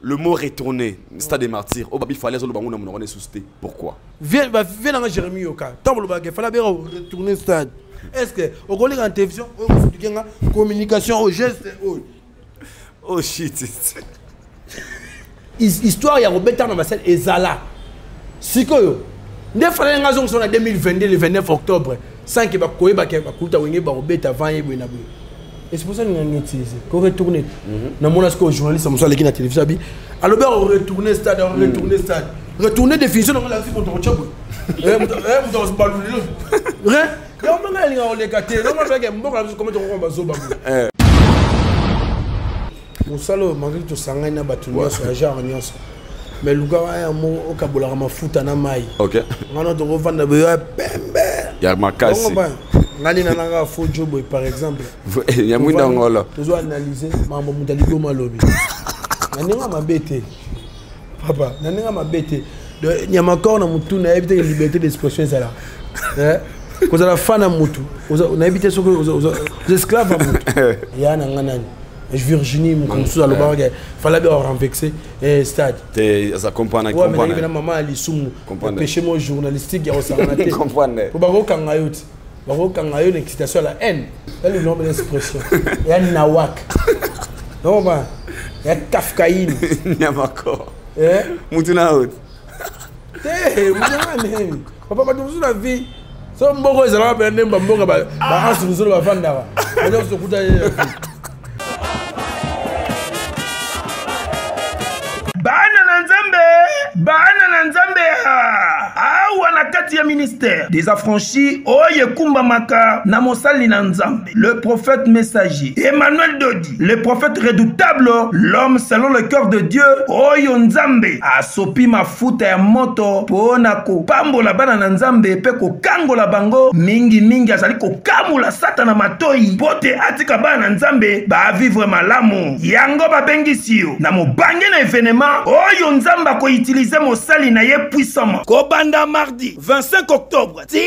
Le mot retourner, stade des martyrs, il fallait que suscité. Pourquoi? Viens dans Jérémie Yoka. Tant que il fallait retourner stade. Est-ce que au collègue en télévision, communication au geste, oh shit. Histoire il y a Robert dans ma scène et Zala. Si que ne fallait nga zongo en 2022 le 29 octobre sans que ba koyeba ke ba kuta wenge ba Robert avant yebo na bo. Et c'est pour ça que nous avons utilisé. Qu'on retourne. Nous avons dit que les journalistes sont allés à la télévision. Alors, on retourne stade, on retourne stade. Retourner définition, on a vu qu'on a chabo. On a se ballonner. Rien. Et on a les gâtés. On a fait comment on va zoba. Au salon, malgré tout ça, on a battu sur genre niance. Mais le gars a un mot au cabola ma foot à Namaï. OK. On a de revendre de pembe. Il y a ma casse. Ngani na nga faux job par exemple. Il y a moins d'angola. Tu dois analyser mambo mutaligo malobi. Nani nga mabete. Papa, nani nga mabete. Il y a encore na mutu na éviter la liberté d'expression ça là. Ko za fana mutu. On a évité ce que aux esclaves mutu. Ya na nga nani. Virginie Moussou Alobarga, fallait bien renvexer stade. Ça comprend. Ouais, mais maman ali sumu. Péché mon journalistique ya osaranaté. Comprendre. Ko ba ko kangayoti. Quand il y a une excitation à la haine, c'est le nom de l'expression. Il y a un nawak. Non, il y a kafkaïne. Il y a encore. Moutuna out. Papa, pas toujours la vie. Si on a un peu de temps, on va Bana Nzambe awa na kati ya ministère des affranchis oye kumba maka na mosali na Nzambe, le prophète messager Emmanuel Dodi, le prophète redoutable, l'homme selon le cœur de Dieu oyo Nzambe asopi mafuta ya moto pona ko pambola bana na Nzambe pe ko kangola bango mingi azali ko kamula satana matoi pote atika bana na Nzambe ba vivre malamu yango babengisi na mobange na événement oyo Nzambe ko utiliser mosali na ye puissamment. Kobanda mardi 25 octobre ti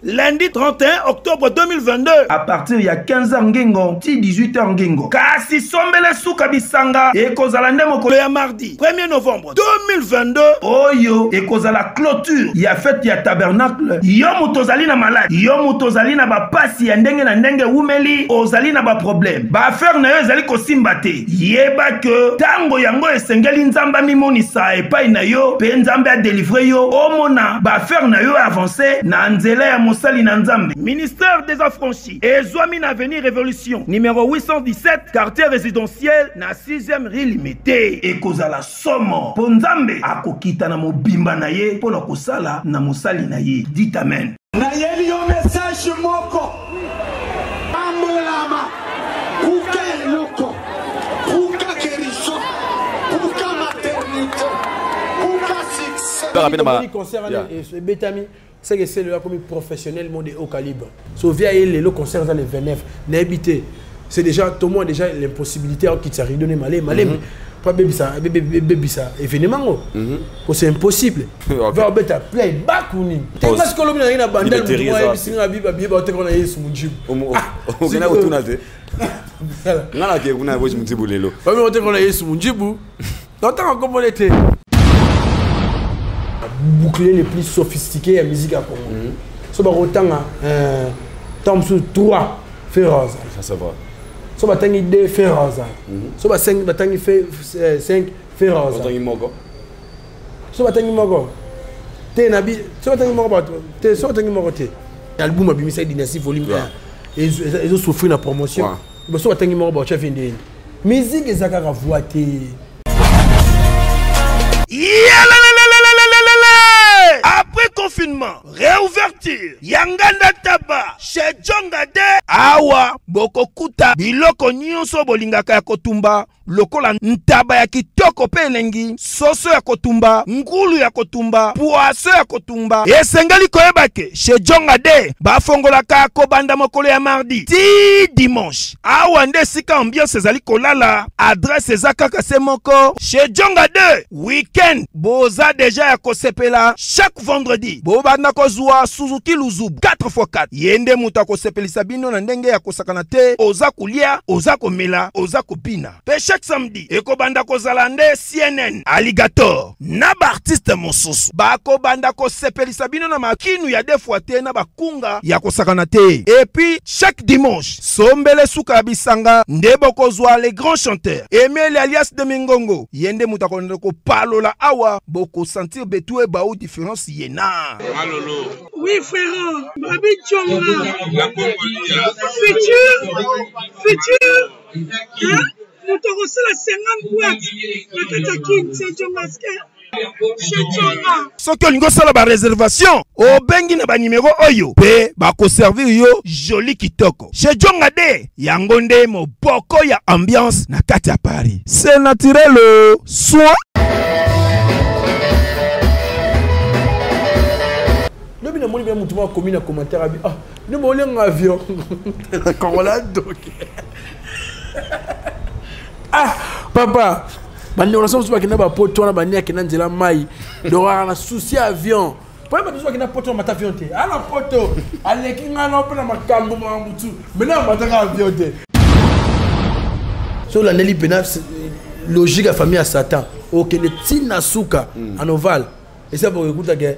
lundi 31 octobre 2022 à partir ya 15h ngengo ti 18h ngengo kasi sombele suka bisanga ekozala nde mokolo ya mardi 1er novembre 2022 oyo ekozala clôture ya fête ya tabernacle yo mutozali na malade yo mutozali na bapasi ya ndenge na ndenge umeli ozali na ba problème ba affaire na yo ezali kosimba te yeba que tango yango esengeli Nzamba mimonisa epai na yo pe Nzambe a délivré yo omona ba affaire na yo avancé na nzela ya mosali na Nzambe. Ministère des affranchis ezwami na avenue Révolution numéro 817 quartier résidentiel na 6e rue Limité ekozala somo po Nzambe akokita na mobimba na ye pona kosala na mosali na ye. Dites amen. Na yeli yo message moko amolama kuke loko kuka keriso kuka maternité kuka succès. Betami, c'est que c'est le comme professionnel monde de haut calibre. So via le concert dans le 29 n'habité. C'est déjà tout le monde déjà l'impossibilité qui s'est redonné malé pas bébé ça événement c'est impossible. Va beta play back uni. Parce que l'homme n'a bandel moi singa biba biba on a yesu munjibu. On a autour de ngala ke kuna boji munjibu lelo. Ba mi on a yesu munjibu. Tant comme on était bouclier les plus sophistiqués à musique à Congo. So ba rotanga tom sur 3 féroz. Ça va. So ba tangi 2 féroz. So ba 5 ba tangi 5 féroz. So tangi moko. So ba tangi moko. Te nabi so ba tangi moko te so tangi moko te. Album a bimisa dynastie volume 1. Et ils ont souffert la promotion. Ba so ba tangi moko ba chef indi. Musique ezaka voité. Après confinement, réouverture, Yanganda Taba, chez Djongade, Awa, Bokokuta, Biloko Nyonso Bolingaka ya Kotumba, Lokola Ntaba ya Kitoko Pelengi, Soso ya Kotumba, Ngulu ya Kotumba, Poaso ya Kotumba, Esengali Koebake, chez Djongade, Bafongolaka Kobanda Mokolo ya mardi, ti dimanche, Awa nde sika ambiance ezali kolala, adresse ezaka semoko, chez Djongade, week-end, Boza déjà ya Kosepela, chaque vendredi bobanda kozwa Suzuki Luzubu 4x4 yende mutu akosepelisa bino na ndenge ya kosakana te oza kulia oza komela oza kopina pe chaque samedi ekobanda kozala nde CNN Alligator na ba artiste mosusu bakobanda kosepelisa bino na makinu ya defwa te na bakunga ya kosakana te et puis chaque dimanche sombele suka bisanga nde bokozwa les grands chanteurs Emile alias de Mingongo yende mutu akonde ko palola awa boko sentir betu e ba ou différence yena Malolo. Oui frère, Babi Tchonga. Futur. Hein? Nous t'avons reçu la 50 boîtes. La Katakin, c'est Tchongaske. Soki olingo sala ba réservation obengi na ba numéro oyo pe bako servir yo joli kitoko chez Djonga de yango nde moboko ya ambiance na kati ya Paris c'est naturel soit Lobi na moni bien mutu ma commis na commentaire abi ah ne mo lenga avion quand on l'a donc ah papa bande on sommes pas ba poto na bani akina nzela mai donc na souci avion pour ba toujours kina poto mata avion te ala poto aleki ngana pe na makambo ma mutu maintenant mata avion te so la neli pena logique à famille à Satan OK le tina suka en ovale et ça pour écouter que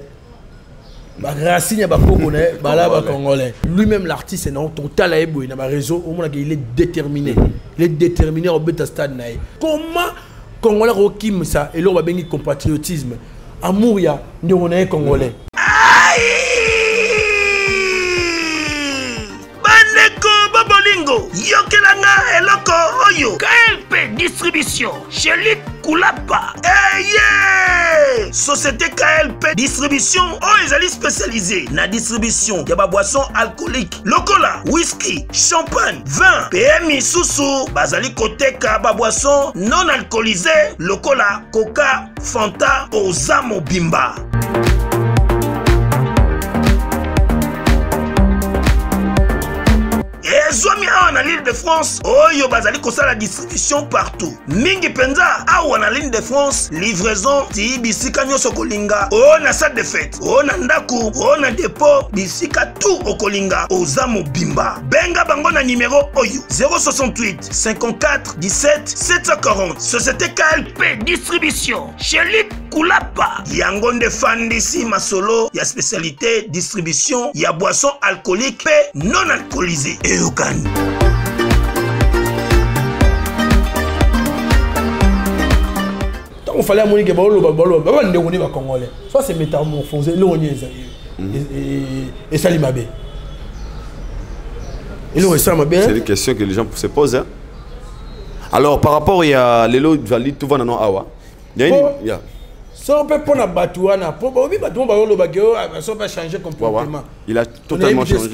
Racine Congolais, Congolais. Lui-même l'artiste est non total à Ebo, il a réseau, au moins il est déterminé. Il est déterminé au bêta stade. Comment Congolais Rokim ça et là on va bénir compatriotisme. Amour ya, nous on est Congolais. Yokelanga eloko oyo KLP distribution chez Luc Koulapa. Yeah! Société KLP distribution ezali spécialisée na distribution ya ba boisson alcoolique lokola whisky, champagne, vin, PMI susu bazali koteka ba boisson non alcoolisée lokola Coca, Fanta, Ozamo Bimba. Zomi awa na l'île de France, oyo bazali kosala distribution partout. Mingi penza awa na l'île de France, livraison ti bisika nyoso kolinga. O na salle de fête, o na ndaku, o na dépôt, bisika tout okolinga. Ozamo Bimba. Benga bango na numéro oyo 068 54 17 740. Société KLP distribution chez Luc Koulapa. Yango nde fandisi masolo ya spécialité distribution ya boisson alcoolique pe non alcoolisée. On fallait à Monique Bolo, on Congolais. Soit c'est métamorphosé, et Salimabé. C'est une question que les gens se posent. Hein? Alors, par rapport à l'élo valide, tout va dans Awa. Il y a une. Si on peut prendre un batouana, pour changer complètement. Il a totalement changé.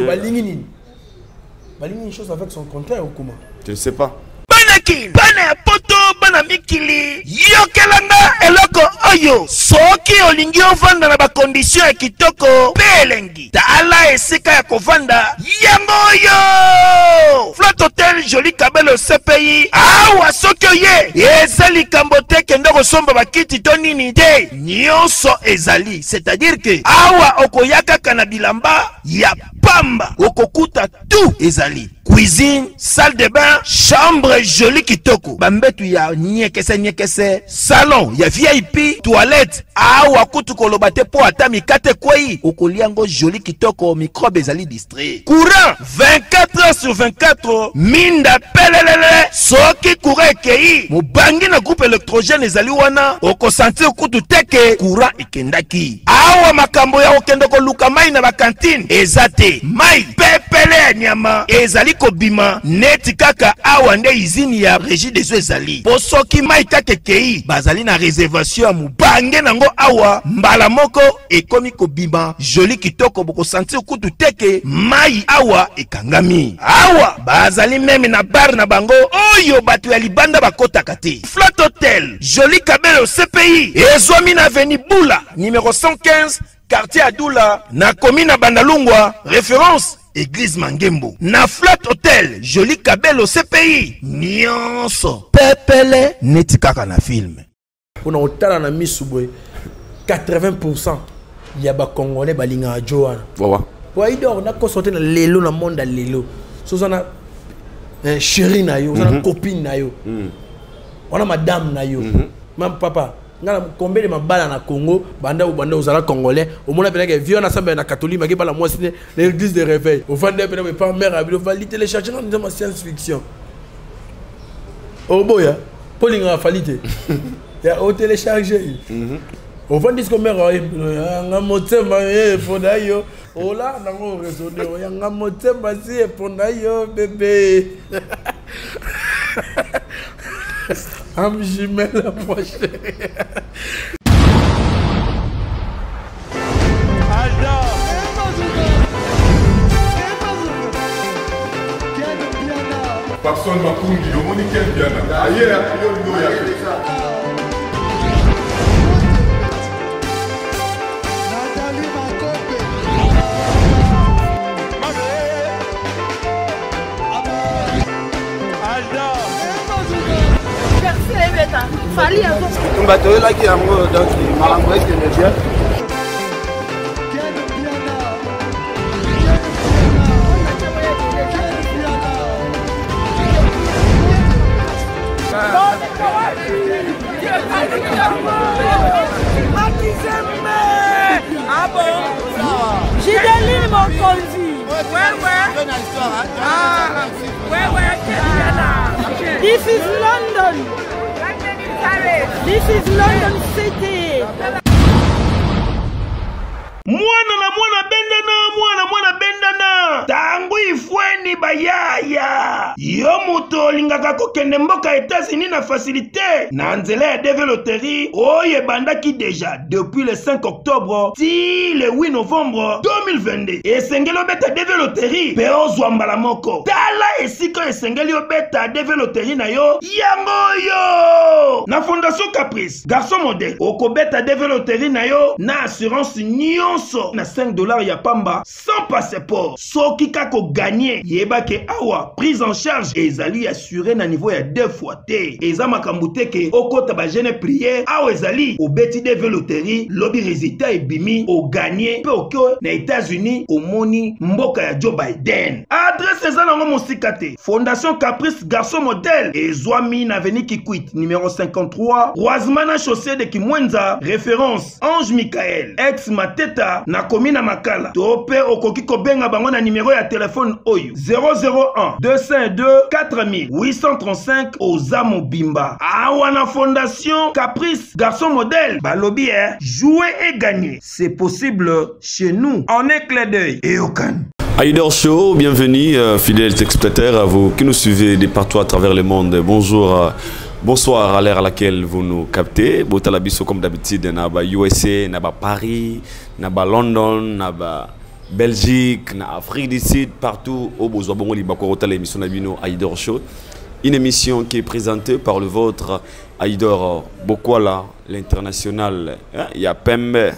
Une chose avec son contraire ou comment? Je ne sais pas. Banaki, bana poto, bana mikili, yokelanga eloko oyo. Soki olingi ovanda na ba condition ya kitoko, belengi. Tala esika ya kovanda, yango oyo. Flat Hotel Joli Kabelo CPI, awa soki oye, ezali kambote kendo kosomba bakiti to nini te. Nyonso ezali, c'est-à-dire que awa okoyaka kana bilamba ya pamba, okokuta tout ezali. Cuisine, salle de bain, chambre jolie kitoko. Bambetu ya nyekese, salon ya VIP, toilette. Awa kutu kolobate po atami kate kwei. Okoliango jolie kitoko, microbe ezali distrait. Courant 24h/24. Minda pelelele. Soki courant kei. Mubangi na groupe électrogène ezali wana. Oko sentir kutu teke. Courant ikendaki. Awa makambo ya okendoko luka mai na ba cantine. Ezate. Mai pepele ya nyama. Ezali kobima neti kaka awa nde izini ya régie des eaux ezali po soki mai kaka kei bazali na réservation ya mubange nango awa mbala moko ekomi kobima joli kitoko boko sentir kutu teke mai awa ekangami awa bazali meme na bar na bango oyo bato ya libanda bakotaka te. Flat Hotel Joli Kabelo CPI ezwami na avenue Bula numéro 115 quartier Adoula na commune na Bandalungwa référence Église Mangembo. Na Flat Hotel Joli Kabelo CPI nyonso pepele neti kaka na film. On a otala na misubwe 80% il y a des Congolais qui sont à Joana. Pour Aïdor, on a sorti dans le monde dans l'élo. So on a un chéri na yo, on a une copine na yo. On a madame na yo. Même papa, combien de ma balle na Congo, banda ou banda aux Congolais, au moins que vieux na samba na catholique, mais qui parle moi c'est l'église de réveil. Au fond de mes parents mère a vu le télécharger dans ma science-fiction. Oh boy, Pauline a fallu. Il a au télécharger. Au fond de ce que mère a un motema fondayo. Oh là, on a raisonné. Il y a un motema si fondayo bébé. Am jumelle la prochaine. Personne ne m'a conduit, le monde est bien. Ailleurs, il y a Fali un peu. Bateau là qui a donc malangoué qui est bien. Ah bon? J'ai des lignes mon conduit. Ouais. Ah, ouais. This is London. This is London City. Mwana bendana tangu ifweni bayaya yo moto olingaka kokende mboka États-Unis na facilité na nzela ya développerie oye bandaki déjà depuis le 5 octobre ti le 8 novembre 2022 esengeli obeta développerie pe ozwa mbala moko tala esika esengeli obeta développerie na yo yango yo na fondation Caprice garçon modèle okobeta développerie na yo na assurance nyonso na $5 ya pamba sans passeport. Soki kako gagné yeba ke awa prise en charge ezali assuré na niveau ya 2 fois te. Eza makamboute ke okota ba jeune prière awa ezali obeti de veloterie lobby résultat ebimi o gagné pe okyo na États-Unis omoni mboka ya Joe Biden. Adresse eza nango mosikate Fondation Caprice garçon modèle ezwami na avenue Kikwit numéro 53 Rosemana chaussée de Kimwenza référence Ange Michael ex Mateta na commune Makala. Tope okoki kobenga bango na numéro ya téléphone oyo 001 202 4835 Oza Mobimba. Awa na Fondation Caprice garçon modèle balobi jouer et gagner c'est possible chez nous en un clin d'œil et aucun. Aïdor Show, bienvenue fidèles spectateurs, à vous qui nous suivez de partout à travers le monde. Bonjour. Bonsoir à l'heure à laquelle vous nous captez. Botalabiso comme d'habitude, naba USA, naba Paris, naba London, naba Belgique, naba Afrique du Sud, partout au besoin bon libakota l'émission Nabino Aïdor Show. Une émission qui est présentée par le vôtre Aïdor Bokwala, l'international. Il y a Pembe,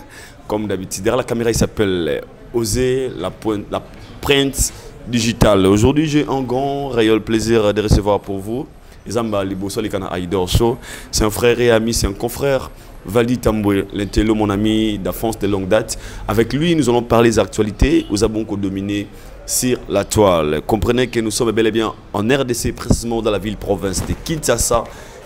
comme d'habitude. Derrière la caméra, il s'appelle Osé, la printe digitale. Aujourd'hui, j'ai un grand réel plaisir de recevoir pour vous. Zamba Liboso Likana Aïdor Show, c'est un frère et ami, c'est un confrère. Vali Tamboué, l'intello, mon ami d'enfance de longue date. Avec lui, nous allons parler des actualités. Nous avons dominé sur la toile. Comprenez que nous sommes bel et bien en RDC, précisément dans la ville-province de Kinshasa.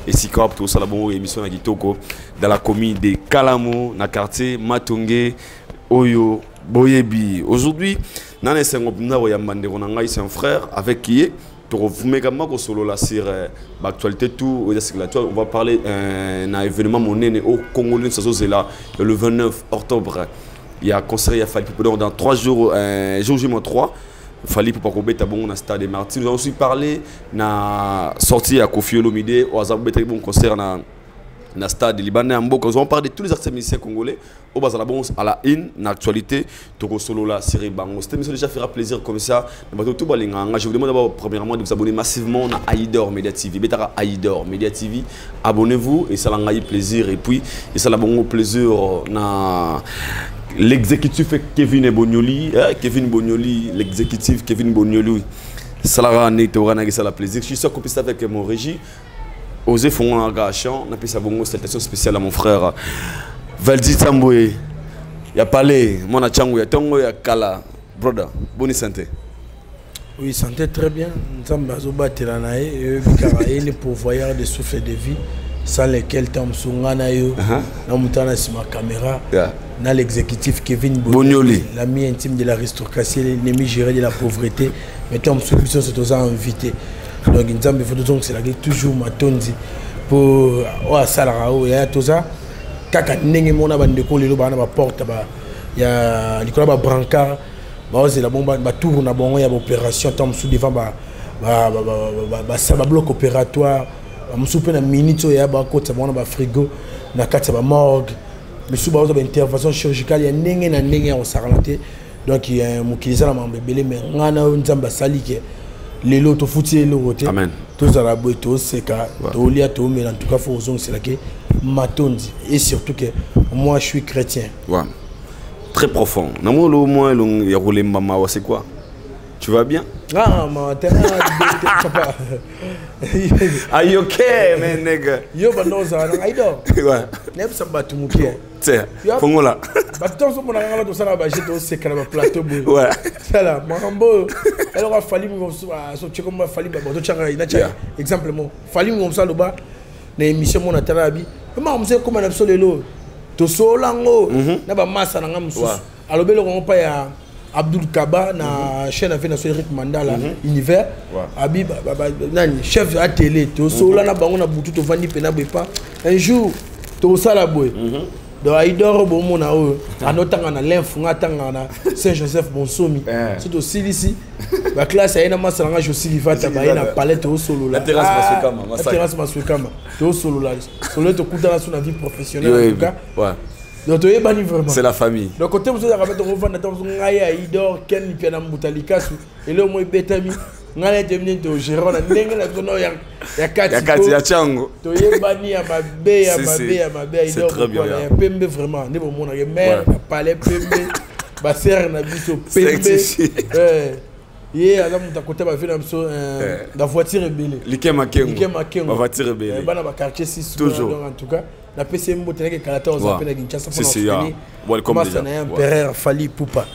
Et si comme tout ça, la bonne émission à Gitoko, dans la commune de Kalamu, dans le quartier Matongé, Oyo, Boyebi. Aujourd'hui, c'est un frère avec qui est. Sur l'actualité, on va parler d'un événement monnaie au Congo, le 29 octobre. Il y a un concert, il y a fallu dans 3 jours, jour J-3. Il fallait pour qu'on mette à bon stade des Martyrs. Nous avons aussi parlé de la sortie à Kofi Olomide, au hasard de bon concert dans le stade libanais. Nous allons parler de tous les artistes musiciens congolais. Au bas à la une, dans l'actualité, Togo Solo la série Bango. Cette émission déjà fera plaisir comme ça. Je vous demande d'abord premièrement de vous abonner massivement à Aïdor Media TV. Betara Aïdor Media TV. Abonnez-vous et ça l'a plaisir. Et puis, et ça l'a bon plaisir na l'exécutif Kevin Bonyoli. Kevin Bonyoli, l'exécutif Kevin Bonyoli. Ça l'a plaisir. Je suis sûr qu'on puisse avec mon régie. Osé font un gâchant. On a pu savoir une salutation spéciale à mon frère Valdi Tamboué. ya palais mona changu ya tongo ya kala brother bonne santé. Oui, santé très bien. Nous sommes les pourvoyeurs de souffle de vie sans lesquels Tom Sungana yo na ma caméra na l'exécutif Kevin Bonyoli, l'ami intime de l'aristocratie, l'ennemi géré de la pauvreté, mais Tom Solution c'est aux invité. Donc nous sommes donc c'est la toujours matondi pour salara o ya toza kaka ndenge mona bande ko lelo bana ba porte ba ya likola ba brancard ba c'est la bombe ba tour na bongo ya opération Tom sous devant ba bloc opératoire musupe na minute ya ba côté bona ba frigo na kati ba morgue monsieur ba intervention chirurgicale ya ndenge na ndenge ya saralate donc il y a mukiliza na mambe belé mais ngana nzamba salike lelo to futi le roté amen tous à la boîte to seka to lia to mais en tout cas faut ozong c'est là que matondi et surtout que moi je suis chrétien. Ouais. Très profond. Namo lo moi il y a roulé maman c'est quoi? Tu vas bien? Ah ma papa. Are you okay man nigga? Yo ba no za na aido. Ouais. Nem sa batu mukie. Tiens. Fongola. Baton so mona ngala to sala ba jeto seka na plateau boy. Ouais. Sala mambo. Elle aura fallu mo so tu comme fallu ba to changa ina cha. Exemple mo. Fallu mo so lo ba na émission mona tarabi. Comment on sait comment on le lo. To so lango na ba masa na ngamusu. Alobelo ko pa ya Abdul Kaba na chaîne avec na Eric Mandala univers abi nani chef à télé to so la na bango na butu to vandi pena bepa un jour to sala boy do aidoro bo mona o anotanga na l'infunga tanga na Saint-Joseph Bonsomi surtout silisi la classe aina masanga jo silivata ba ina palette au solo la terrasse masukama to solo la solo to kutana sur la vie professionnelle en tout cas donc c'est la famille. Donc côté vous avez fait revendre dans ngaya idor ken ni na mutalika su et le mo betami ngala temni to gérant na ndenge na zono ya kati ya chango to yebani ya mabe idor ya pembe vraiment ne mo mona mère na palais pembe ba ser na biso pembe ye ala muta côté ba fait la voiture rebelle likema kengo voiture rebelle bana ba quartier 6 toujours en tout cas la PCM boteneke kalata aux appels à Kinshasa pour nous welcome déjà empereur Fali Poupa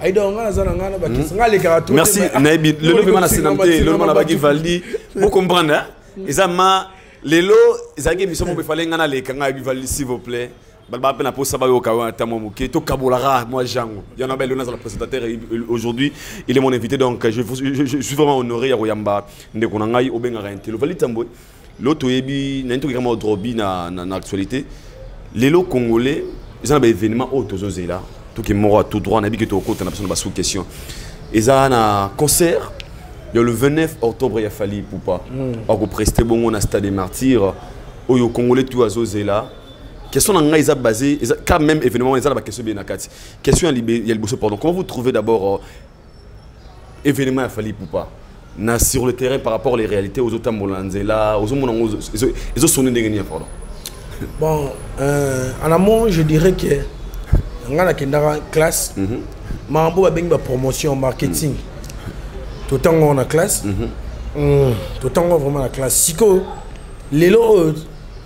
aido ngana zana ngana ba kisanga les karato merci naibi le lobby mana sinamte le mana bagi valdi vous comprendre hein ezama lelo ezaki mission mo fallait ngana les kanga bi valdi s'il vous plaît balba pena pour ça ba yo kawa tamo moké to kabolara moi jango yana bel le présentateur aujourd'hui il est mon invité donc je suis vraiment honoré ya Royamba ndeko na ngai obenga rentelo valdi tambo l'autre yebi n'importe comment drobi na actualité les lots congolais ils ont un événement auto là tout qui est mort tout droit n'a dit que tout côté on a besoin de sous question ils ont un concert il y a le 29 octobre il a fallu pour pas on a presté bon on a stade des martyrs au yo congolais tout à là question en ils a basé quand même événement ils ont la question bien nakati question il y a le bosso pardon comment vous trouvez d'abord événement il a fallu pour pas sur le terrain par rapport aux réalités aux autres Molanzela, aux autres ils ont sonné des pardon. Bon, en amont, je dirais que on a la classe, Mambo a bien la promotion marketing. Tout le temps on a classe, tout le temps on vraiment la classe. Siko, les lots,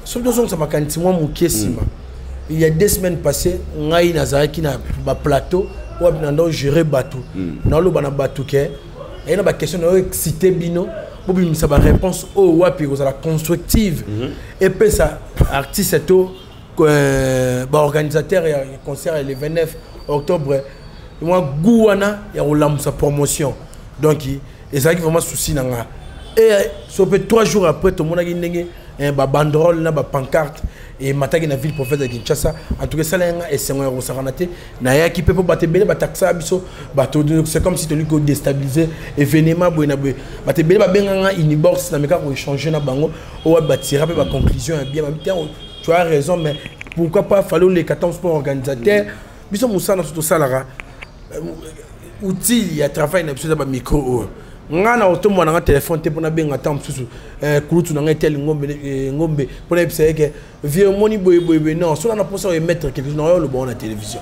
sauf que ça m'a quand il y a 2 semaines passées, on a eu Nazaraki na plateau, où on a géré bateau. Dans le bateau il y a une question excité bino pour une réponse au wapi aux la constructive et puis ça artiste tout organisateur et concert le 29 octobre moi gouana il y a sa promotion donc et ça qui vraiment souci nanga et ça peut 3 jours après tout le monde a gagné un banderole na pancarte et mataki na ville prophète de Kinshasa en tout cas ça là et c'est un euro saranate na ya qui peut pas battre bele bataxa biso bato c'est comme si tu lui ko déstabiliser événement boina boy battre bele ba benga inbox na meka ko échanger na bango o wa batira pe ba conclusion bien tu as raison mais pourquoi pas falloir les 14 sports organisateurs biso musana tout ça là outil il y a travail na biso ba micro ngana otomwa na téléphone te pona benga tam susu kulutu na tel ngombe pona epse ke vieux moni boy non so na posa mettre quelque chose na le bon na télévision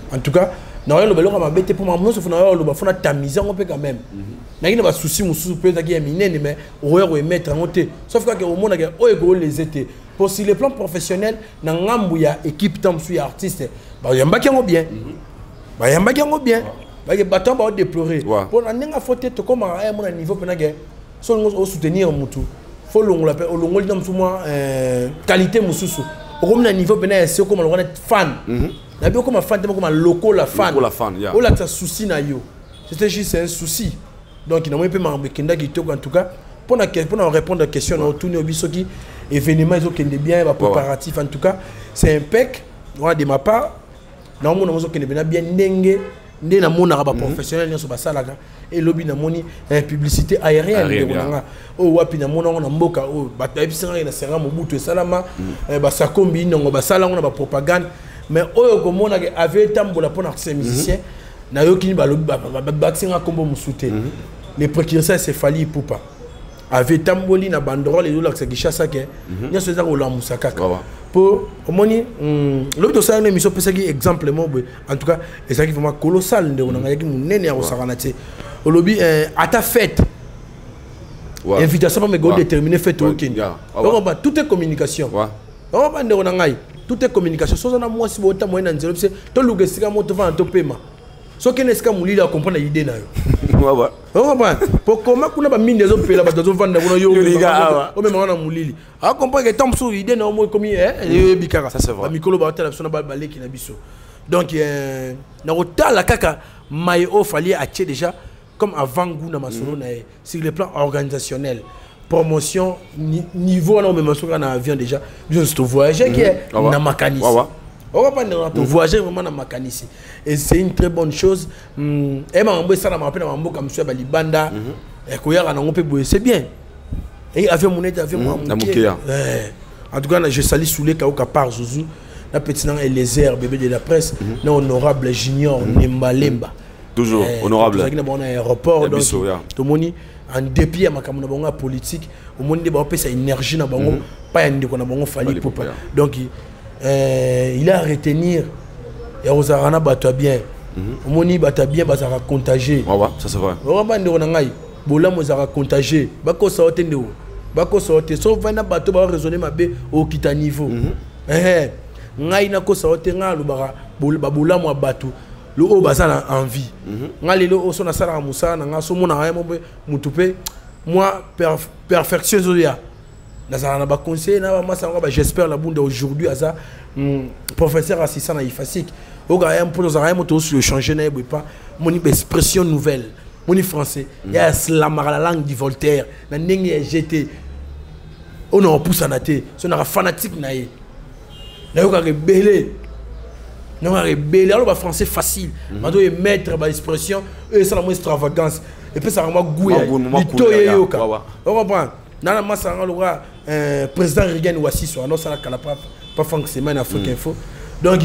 en tout cas na le belonga mabete pour mamoso fona le ba fona tamiser on peut quand même na ina ba souci mususu peut ta ki minene mais oyo mettre en côté sauf que au monde que oyo ko les été pour sur le plan professionnel na ngambu ya équipe tam su ya artiste ba yamba ki ngo bien ba yamba ki ngo bien ba ke baton ba déplorer pour na nga faut te comme à mon niveau pena ke so ngo soutenir mutu faut longola pe longoli tam su moi qualité mususu comme na niveau pena c'est comme on est fan na bien comme fan comme local la fan o la ta souci na yo c'était juste un souci donc il n'a pas m'embêter en tout cas pour répondre à la question on tourne au bisoki événement ils ont bien préparatif en tout cas c'est impec de ma part na mon nazo bien ndenge na mon araba professionnel nyo ba salaka et lobby na moni publicité aérienne o wapi na mon na mboka o ba tabisinga na sera mobutu salama ba sakombi ndongo ba sala na ba propagande mais oyo ko mona ke avait tambola pour ces musiciens na yoki ba lobby ba singa kombo musute les précurseurs c'est Fally Ipupa avait tamboli na bandrole et l'autre qui chasse que n'y a ce ça la musaka pour omoni l'autre ça une émission peut exemple en tout cas et ça qui vraiment colossal de on a qui munene ya osakana te au lobby à ta fête invitation pas me go déterminer fête aucune donc tout est communication on va ndeko na ngai tout est communication so na moi si bota moyen na nzelo c'est to lugesika moto va to paiement so que n'est-ce que mouli la comprendre l'idée na yo pour comment kuna ba mine zo pela ba zo vanda kuna yo o même on a mouli a comprendre que tant sur idée na mo comme bikara ça c'est vrai mikolo ba tala sona ba baleki na biso donc na otala kaka mai o fallait acheter déjà comme avant goût na masolo na sur le plan organisationnel promotion niveau na même masolo na avion déjà juste voyager qui est na makanisi on va pas voyager vraiment dans ma canisse et c'est une très bonne chose et mambo ça na ma rappelle mambo comme monsieur Balibanda et koyara na ngopé boye c'est bien et avion monnaie avion en tout cas je salue Soulé Kaoka par Zouzou la petite nan Eliezer bébé de la presse na honorable Junior Nembalemba toujours honorable ça qui na bon aéroport donc tout moni en dépit à ma kamuna bonga politique au monde ba pesa énergie na bango pas ndiko na bango Fally Ipupa donc il a à retenir et aux arana bato bien moni bato bien bazara contagier ça c'est vrai on va ndeko na ngai bola mo zara contagier bako sorte ndeko bako sorte so vana bato ba raisonner mabe au kita niveau ngai na ko sorte ngalo ba bola mo bato le o bazana envie ngali le o so na sala musa na ngaso mona ngai mo mutupe moi perfection zoya na conseil j'espère la bande aujourd'hui à ça professeur assistant na ifasik au gars pour nous arrêter moto sur changer na pas mon expression nouvelle mon français il y a la langue du Voltaire na ndenge GT on en pousse na té so na fanatique na ye na yo ka rebelle non rebelle alors ba français facile mando et mettre ba expression et ça la moins extravagance et puis ça vraiment goût on comprend na masanga lora président Reagan Ouassi non ça la pas fonctionnement en Afrique Info donc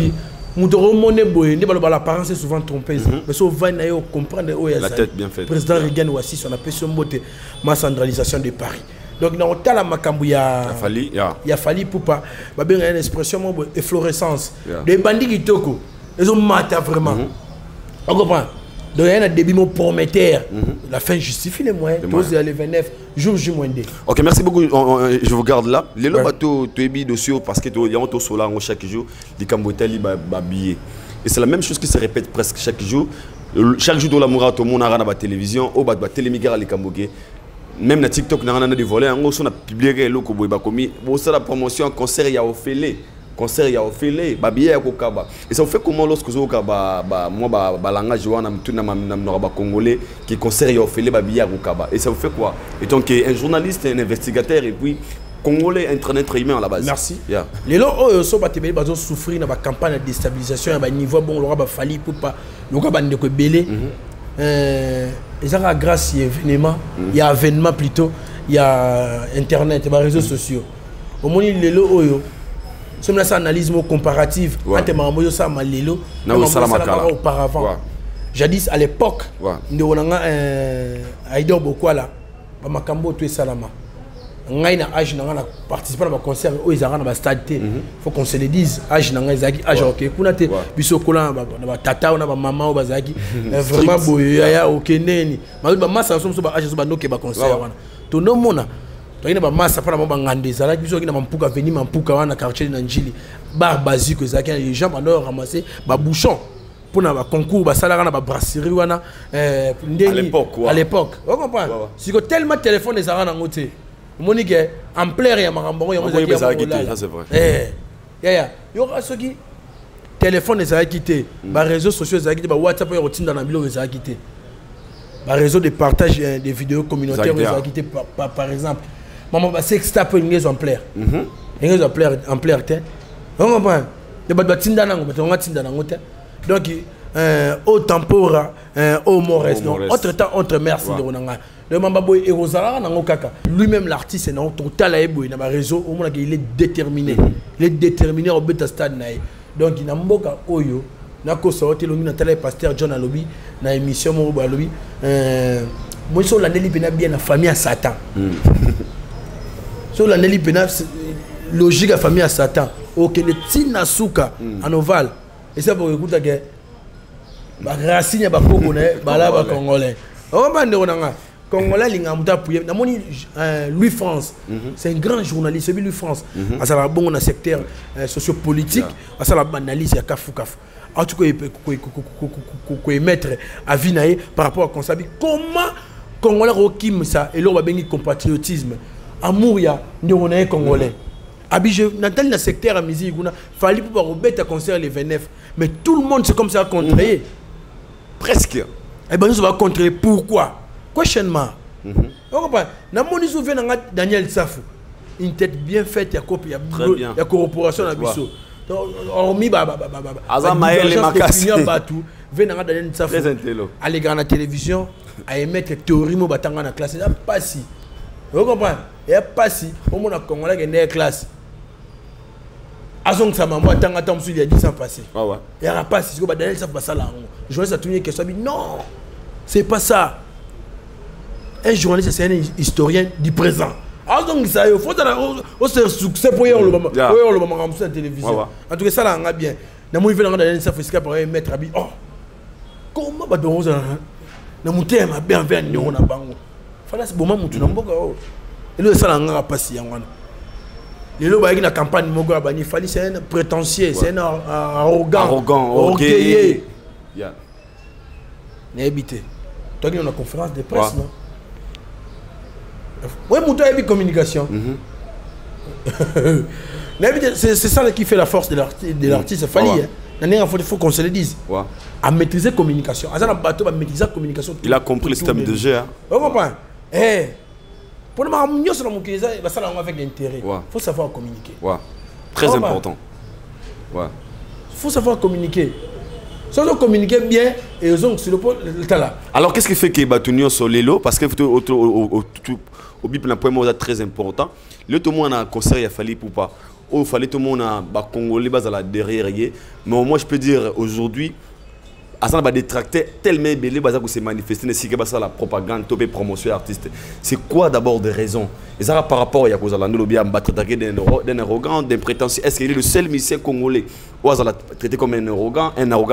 mutoro moné boy ne balo l'apparence est souvent trompeuse mais so va na yo comprendre la tête bien faite président Reagan Ouassi on appelle son mbote ma centralisation de Paris donc na otala makambu ya Fally Ipupa ba bien une expression mo efflorescence des bandits qui toko ils ont mata vraiment on comprend donc il y a un début prometteur la fin justifie les moyens tous les 29 jours J-D. Ok, merci beaucoup, je vous garde là les bateaux tu es dossier parce que il y a un taux solar chaque jour des camboteli billet et c'est la même chose qui se répète presque chaque jour de l'amour tout le monde a la télévision au bas télémigra les cambogués même na TikTok na des volets en gros on a publié le koboy ba komi bon ça la promotion concert ya ofélé concert ya ofélé ba billet ya kokaba et ça fait comment lorsque zo ka moi langage wana mtuna na ba congolais qui concert ya ofélé ba billet ya kokaba et ça vous fait quoi et donc un journaliste un investigateur et puis congolais internet humain à la base merci les lots so ba tebeli bazo souffrir na ba campagne de déstabilisation ya ba niveau bon lora ba Fally Ipupa loka ba ndeko belé et ça grâce à événement il y a événement plutôt il y a internet et les réseaux sociaux au moins les lots oyo c'est une analyse comparative entre Mamoyo ça Malelo auparavant jadis à l'époque de onanga Aïdor Bokwala ba makambo to salama ngai na âge na ngana participer à un concert où ils arrangent na stade té faut qu'on se le dise âge na ngai zaki âge OK kuna té biso kola na tata na maman bazaki vraiment boya OK neni ma ba massa so ba âge so ba noke ba concert wana to no mona Donc il y a masse après la bangande ça là qui sont qui na mampuka venir mampuka wana quartier na njili bar basique ça qui les gens pendant ramasser ba bouchon pour na ba concours ba salaire na ba brasserie wana à l'époque on comprend si que tellement téléphone les arana ngoté monique en plaire ya marambo ya mozaki ça c'est vrai yo aura ce qui téléphone les a quitté ba réseaux sociaux les a quitté ba WhatsApp ya routine dans la bilo les a quitté ba réseau de partage des vidéos communautaires les a quitté par exemple maman ba sextape une exemplaire une exemplaire amplaire té on comprend de ba tinda nango ba tonga tinda nango té donc au tempora au mores non entre temps entre merci de ronanga le mamba boy et rosara nango kaka lui-même l'artiste non total a boy na ba réseau au monde il est déterminé au beta stade nae donc il na mboka oyo na ko sorti lo mina tala pasteur John Alobi na émission mo ba Alobi moi so la ndeli pena bien na famille à Satan so la ndeli pena logique à famille à Satan OK le tina suka en ovale et ça pour écouter que ba racine ba congolais ba la ba congolais on va ndeko nanga congolais linga muta pouye na moni Louis France c'est un grand journaliste celui Louis France à ça la bon dans secteur sociopolitique à ça la analyse ya kafu en tout cas ko émettre avis naé par rapport à Konsabi comment congolais rokim ça et là on va bengi compatriotisme amour ya ndeko na congolais Abidjan, Nathalie, dans le secteur à musique, il fallait pouvoir remettre un concert les 29. Mais tout le monde, c'est comme ça contrarié. Presque. Eh bien, nous allons contrer. Pourquoi? Questionnement. On comprend. Dans mon souvenir, Daniel Safou, une tête bien faite, il y a corporation à Bissau. Hormis, Daniel Safou, aller dans la télévision, à émettre théorie, dans la classe. C'est pas si. Vous comprenez? Il n'y a pas si. Au monde Congolais qui est dans la classe. Azong Sama, moi, tant que il y a 10 ans passé. Il n'y a pas si. Daniel Safou, ça là. Je journaliste a tourné question. Non, c'est pas ça. Un journaliste, c'est un historien du présent. Azong ça, il faut un succès pour y avoir le moment. Pour y avoir le moment à la télévision. En tout cas, ça là, on a bien. Dans mon événement, Daniel Safou, c'est pour mettre habit. Oh, comment va donc ça? Dans mon thème, bien vers nous, on a bango. Fala c'est bon moment tu n'amboka et le ça n'a pas si yangwana les lois avec la campagne mogo abani fali c'est un prétentieux c'est un arrogant orgueilleux n'habité toi qui on a conférence de presse non ouais mon toi communication n'habité c'est ça qui fait la force de l'artiste fali il faut qu'on se le dise à maîtriser communication à ça bateau à maîtriser communication il a compris le système de jeu on comprend. Pour le moment, nous sommes avec l'intérêt. Il faut savoir communiquer. Très important. Il faut savoir communiquer. Si on communique bien, et on sur le pôle. Alors, qu'est-ce qui fait que Batunio sur les lots? Parce que au bip, un point très important. Le tout le monde a un concert, il a fallu pour pas. Il fallait tout le monde a Congolais derrière. Mais moi, je peux dire aujourd'hui. Asana va détracter tellement belé baza que c'est manifesté ne que ça la propagande topé promotion artiste c'est quoi d'abord des raisons et ça par rapport à cause de bien battre d'un arrogant d'un prétentieux est-ce qu'il est le seul musicien congolais ou ça la traité comme un arrogant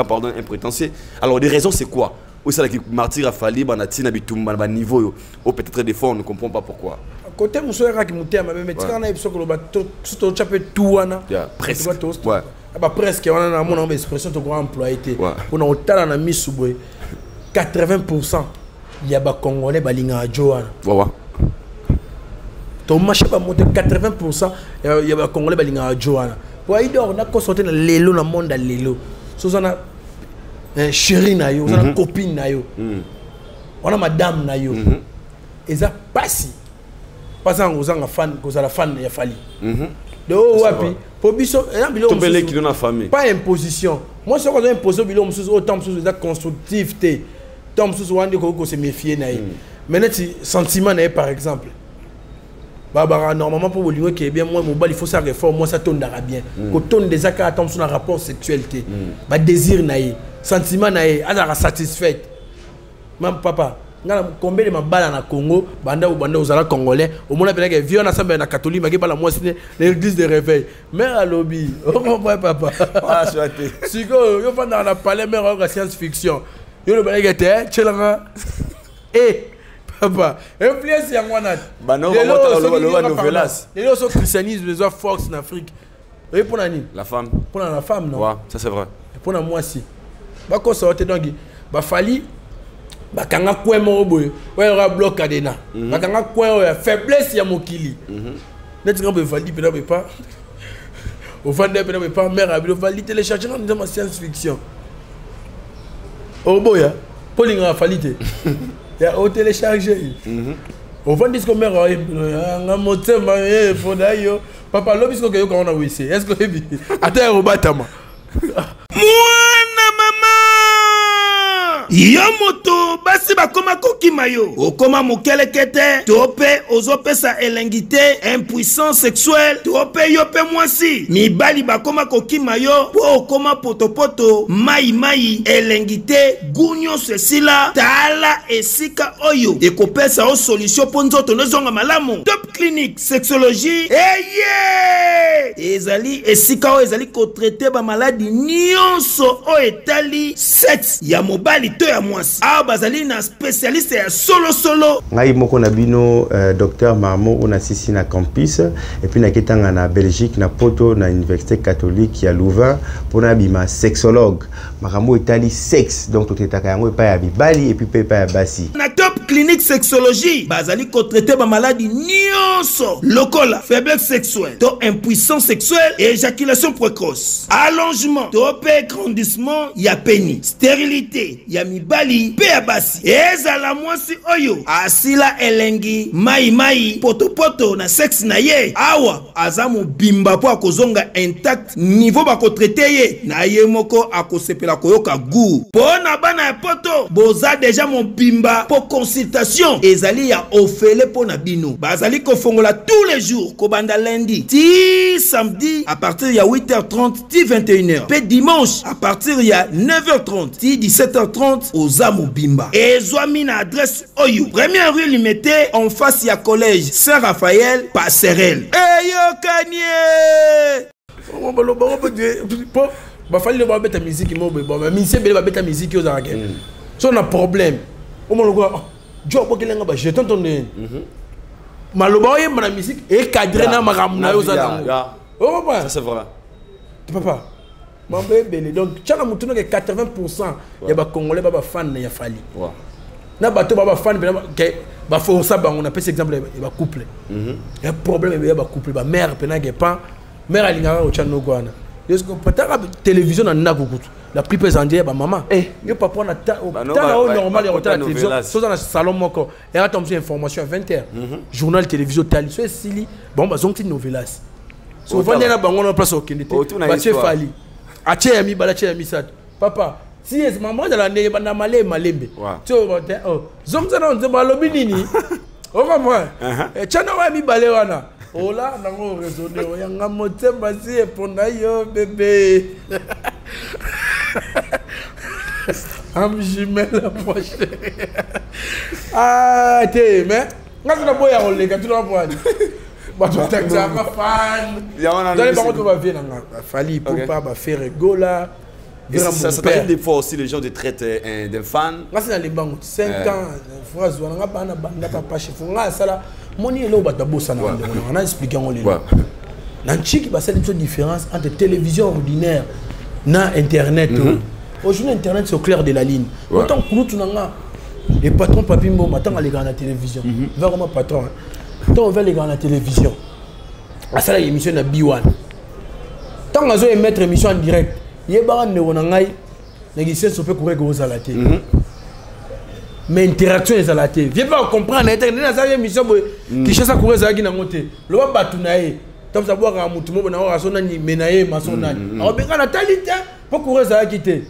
pardon un prétentieux alors des raisons c'est quoi ou ça qui martyr a fallu banatina bitumba ba niveau ou peut-être des fois on ne comprend pas pourquoi côté musoera qui muté mais tu kana ebiso ko ba tout chapé tout wana presque presque on a mon expression de grand employé on a autant na misubwe 80% il y a ba congolais balinga joana to marché ba monter 80% il y a ba congolais balinga joana pour idor na ko sortir na lelo na monde lelo so zana chérie na yo zana copine na yo on a madame na yo et ça passe parce que on a fan cause la fan ya fali de wapi pour biso pas imposition moi c'est quand on impose bilo autant constructif té tom sous wande ko se méfier na maintenant sentiment na par exemple baba normalement pour le que bien moi il faut ça réforme moi ça tourne bien ko tourne des actes tom sur un rapport sexualité ba désir na sentiment na azara satisfait même papa combien de balles na Congo banda aux ala congolais au moins bien que vieux na samba na catholique mais pas la moi c'est l'église de réveil mère à lobby oh papa ah souhaité si go yo fanda na parler mère en science fiction yo le balai était chelanga et Papa, influence y a moi nat. Bah non, le novelas. Les autres christianisme, les autres forces en Afrique. Et pour la La femme. Pour la femme, non. Ouais, ça c'est vrai. Pour la moi aussi. Bah quand ça donc bah fali bah kanga coin mo boy. Ouais aura bloc adena. Bah kanga coin faiblesse ya mokili. Net nga be fali pena be pas. Au fond pena be pas mère abi fali télécharger dans ma science fiction. Oh boy ya. Paulinga fali ya au télécharger. Au fond disque mère nga motema foda yo. Papa lobi ce que yo quand on a wissé. Est-ce que attends robatama. Mwana mama yo moto basi bakoma kokima yo okoma mokelekete tope ozopesa elengite impuissance sexuelle tope yo pe mwasi mibali bakoma kokima yo po okoma potopoto mai elengite gunyo sesila tala esika oyo ekopesa o solution po nzoto nozonga malamu Top Clinique Sexologie ezali esika o ezali ko traiter ba maladie nyonso o etali sexe ya mobali to ya mwasi a bazali na spécialiste ya solo ngai moko na bino docteur Marmo on assisi na campus et puis na ketanga na Belgique na poto na université catholique ya Louvain pour na bima sexologue makambo etali sexe donc totetaka yango pa ya bibali et puis pa ya basi na Top Clinique Sexologie bazali ko traiter ba maladie nyonso lokola faiblesse sexuelle to impuissance sexuelle et éjaculation précoce allongement to pe grandissement ya pénis stérilité ya mibali pe ya basi ezala mwasi oyo asila elengi mai poto na sexe na ye awa azamu bimba po akozonga intact niveau bako traiter ye na ye moko akosepela koyoka goût pona bana ya poto boza déjà mon bimba po consultation ezali ya ofele pona bino bazali kofongola tous les jours kobanda lundi ti samedi à partir ya 8h30 ti 21h pe dimanche à partir ya 9h30 ti 17h30 aux Amobimba. Et Zouami na adresse Oyo. Première rue Limité en face ya collège Saint-Raphaël, Passerelle. Eh yo Kanye! Bah fallait le battre musique mo bon musique bele battre musique aux aragé. So on a problème. O mo logo job ko kelenga ba je t'entendais. Maloba ye na musique et cadré na makamuna yo za. Oh papa. Ça c'est vrai. Papa. Donc, tu as 80% il y a des Congolais qui sont fans de Fali. Na bato baba fan ba fo ça on appelle cet exemple ba couple. Il y a problème ba couple ba mère pena que pas mère alingaka au chano gwana. Est-ce que peut-être télévision na kukutu. La plupart des gens ba maman yo papa na ta normal et la télévision so dans le salon moko et attends une information à 20h. Journal télévision tali so sili bon ba zonti novelas. So vendre na bango na place au Kennedy. Ba che Fali. Ache yami bala che yami sat. Papa, si es maman de la neye bana malembe. Tu zomza na nzeba lobi nini? O mama. Chana wa mi bale wana. Ola nango raisonner o yanga motemba si e pona yo bébé. Am jimel la prochaine. Ah, te mais ngaka boya o lega tu na boani. Bato taxa ma fan. Dans les parents tu vas venir Fali pour pas faire rigola. Ça t'arrive des fois aussi les gens te traitent des fans. Moi c'est dans les banques 5 ans phrase on a pas na banda papa chef on a ça là moni elo bata bossa na on a expliqué on les na chiki ba c'est une différence entre télévision ordinaire na internet. Aujourd'hui internet c'est au clair de la ligne. Autant que nous tunanga les patrons papi mo matin aller dans la télévision. Va vraiment patron. Tant on va les gars à la télévision. À ça, l'émission de B1. Tant qu'on a émettre émission en direct, il y a pas de nonangai, négocier sur peut courir gros à la télé. Mais interaction est à la télé. Viens pas comprendre internet dans cette émission qui cherche à courir à la télé. Le va batunaye. Tant ça boire à mutumo na ora sona ni menaye masonani. Alors bien la talité pour courir à la télé.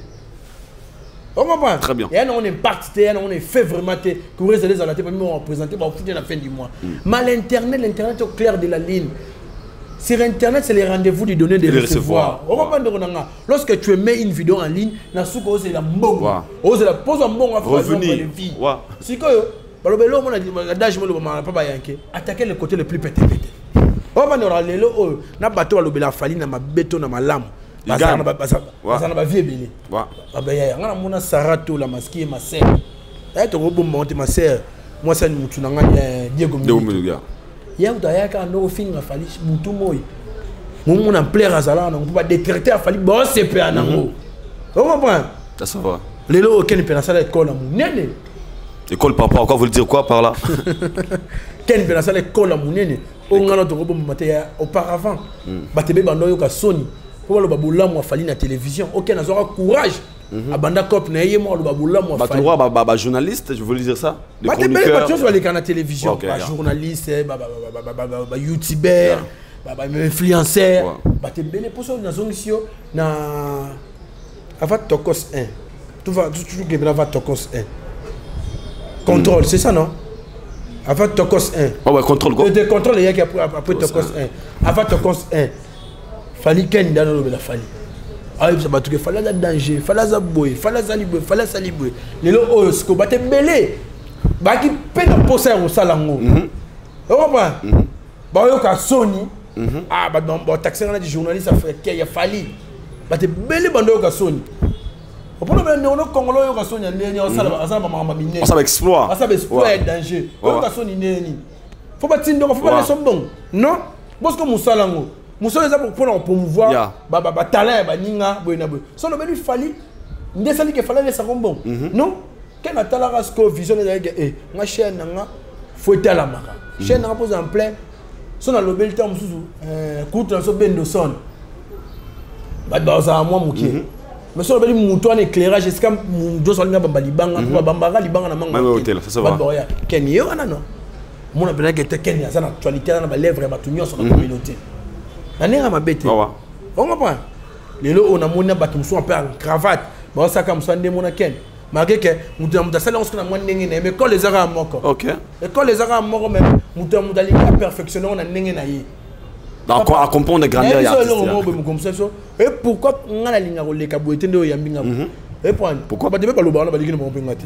On comprend. Très bien. Et on est parti, on est fait vraiment courir les à la télé, on va présenter, on va foutre la fin du mois. Mais l'internet est au clair de la ligne. Sur internet, c'est les rendez-vous du donner de recevoir. On comprend. Lorsque tu mets une vidéo en ligne, na souko c'est la bombe. C'est la pose en bombe. Revenir. Si quoi balobelo mon adage mo ba papa yanké attaquer le côté le plus pété. On va nous lelo na bateau alobela Fali na mabeto na malamu. Ça n'a pas vie belé. Ah ben on a mon Sarato la masquée ma sœur. Elle te rebond monter ma sœur. moi c'est mutu nanga Diego Muluga ya utaya ka no finga fali mutu moy mon en plaire azala on peut pas décréter a fali bon c'est pe anango on comprend ça va lelo ken pe na sala école munene école papa encore vous le dire quoi par là ken pe na sala école munene o ngana to ko maté auparavant batebe bando yo ka soni pour le babula mo fali na télévision aucun azora courage abanda cop na yé mo le babula mo fali ba journaliste je veux dire ça des chroniqueurs batebe sur les canaux télévision ba journaliste ba youtubeur ba influenceur batebe pour ça na zongisio na avant Tokos 1 tu toujours que va Tokos 1 contrôle c'est ça non avant Tokos 1 oh ouais contrôle quoi de contrôle il y a après Tokos 1 avant Tokos 1 fali ken dans le la fali ah ça va tout que fala danger fala za boy fala zaliboy fala saliboy lelo oyo sko bate belé ba ki pe na posa o salango on comprend ba yo ka soni ah ba don ba taxer na di journaliste africain ya fali bate belé bando ka soni au problème non congolais yo ka soni ndeni o sala asala mama mine ça va exploit danger o ka soni ndeni faut pas tindo faut pas laisser bon non parce que musalango Moussa les a pour promouvoir ba talent ba ninga boyna boy so no beli fali ndesali ke fala les bon non ken atala rasko vision les que nga chaîne nga faut tala maka chaîne nga pose en plein so na lobel temps mususu coûte so bendo son ba za moi mukie mais so beli muto en éclairage est-ce que do so nga bamba libanga bamba libanga na manga hôtel ça va ken yo ana non mon appelle que ken ya ça na actualité na ba lèvres ba tunyo sur la communauté Nani ma bête. On comprend. Lelo on a mona batum so un peu en cravate. Ba ça comme ça ndé mona ken. Malgré que mutu mutu sala on se na mwana ndenge na mais quand les ara moko. OK. Et quand les ara moko même mutu mutu linga perfectionner on a ndenge na yi. Donc à comprendre grandeur ya artiste. Et pourquoi on a linga roleka boete ndo yambinga. Et pourquoi ba debe ba loba na ba likina mo pengate.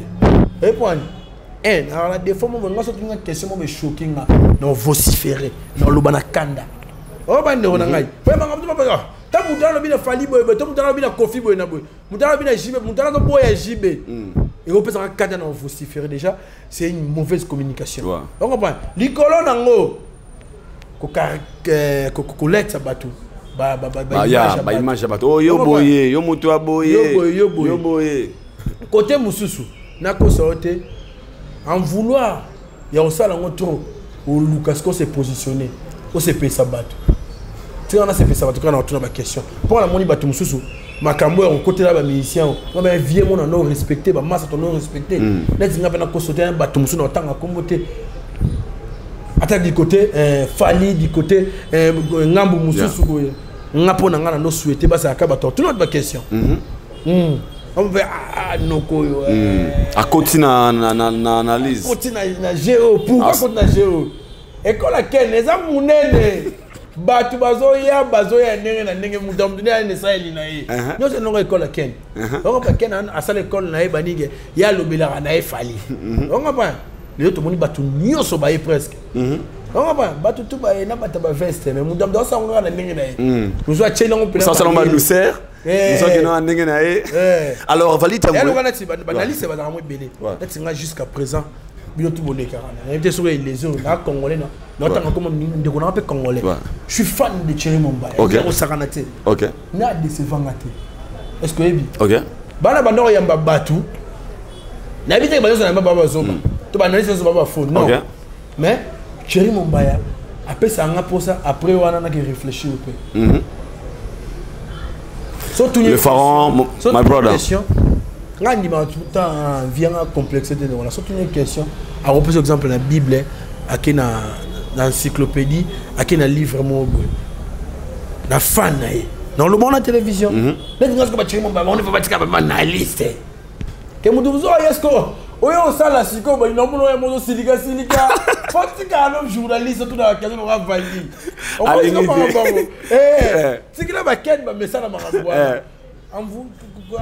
Et alors la des fois on va sortir une question me shocking na vociférer na loba na kanda. Oh bande on ngai pe manga mtu papa ta mutana bina fali boy to mutana bina kofi boy na boy mutana bina jibe mutana to boy jibe et on peut ça cadre na vociférer déjà c'est une mauvaise communication on comprend likolo nango ko let sabatu ba image batu oh yo boye yo mutu aboye yo boye côté mususu na ko sorte en vouloir ya on sala trop ou Lucas ko s'est positionné on s'est payé sabatu. Tu as fait ça, tu as une question. Pour la monnaie, tu as dit Makambo, on côté là, les musiciens, on a vieux mon non respecté, ma masse non respecté. Là, tu as fait sauter un bateau, on a tant à comboter. Attaque du côté, Fali, du côté, Ngambu Moussou, Ngapo Nanga, no souhaité, bah ça a kabato. Tu as une question. On veut no koyo. À côté na analyse. Côté na géo, pourquoi côté na géo? École à quel les hommes mounene batu bazoya ndenge na ndenge mudamu dunia ne saeli na ye no c'est non école à quel on pas ken à ça l'école na ye banige ya lobela na ye fali on pas les to moni batu nyoso ba ye presque on pas batu tout ba na bata ba veste mais mudamu do sa ngana na ndenge na ye nous soit chela on peut ça c'est normal nous sert nous sommes que na ndenge na ye alors valide ya lokana ti banaliste ba na mo belé là jusqu'à présent je suis fan de Thierry Mombaya. Ok. Est-ce que ok. Bana bando yamba batu. Na bité bazo na baba zoma. To banalise zo baba faux. Non. Mais Thierry Mombaya après ça nga pour ça après wana na qui réfléchir un peu. Le pharaon my brother. Nga ndima tout temps vient à complexité de voilà. Surtout une question. À reposer exemple la Bible, à qui na l'encyclopédie, à qui na livre mon na fan dans le monde de la télévision. Les gens qui battent mon on ne peut pas dire que na liste. Que mon douzo est-ce que oyo ça la siko ba ino mono mo silika faut que un journaliste tout dans la question on va valider. On peut dire pas c'est que là ba ken ba message na mangabo. En vous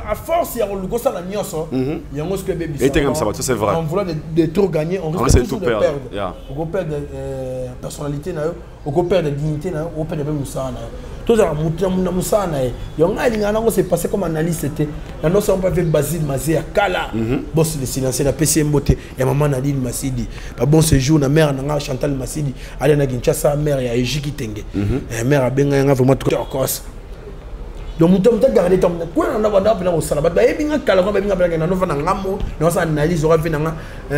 à force il y a le gosse à la nyonso il y a un ce que bébé c'est vrai en voulant de trop gagner on risque toujours de perdre on peut perdre personnalité on peut perdre dignité on peut perdre même ça Tous à Moussana, il s'est passé comme analyste. La notion on peut faire Basile Mazé à Kala, boss de silencieux, la PCM Beauté, et maman Nadine Massidi. Bon séjour, la mère Nanga Chantal Massidi, Alena Ginchasa, mère et Ejiki Tenge. La mère a bien vraiment tout en corse. Donc, nous avons gardé ton quoi on a venir au salabat. Et bien, quand on va venir avec un nouveau namo, nous analyse aura vu nanga. Na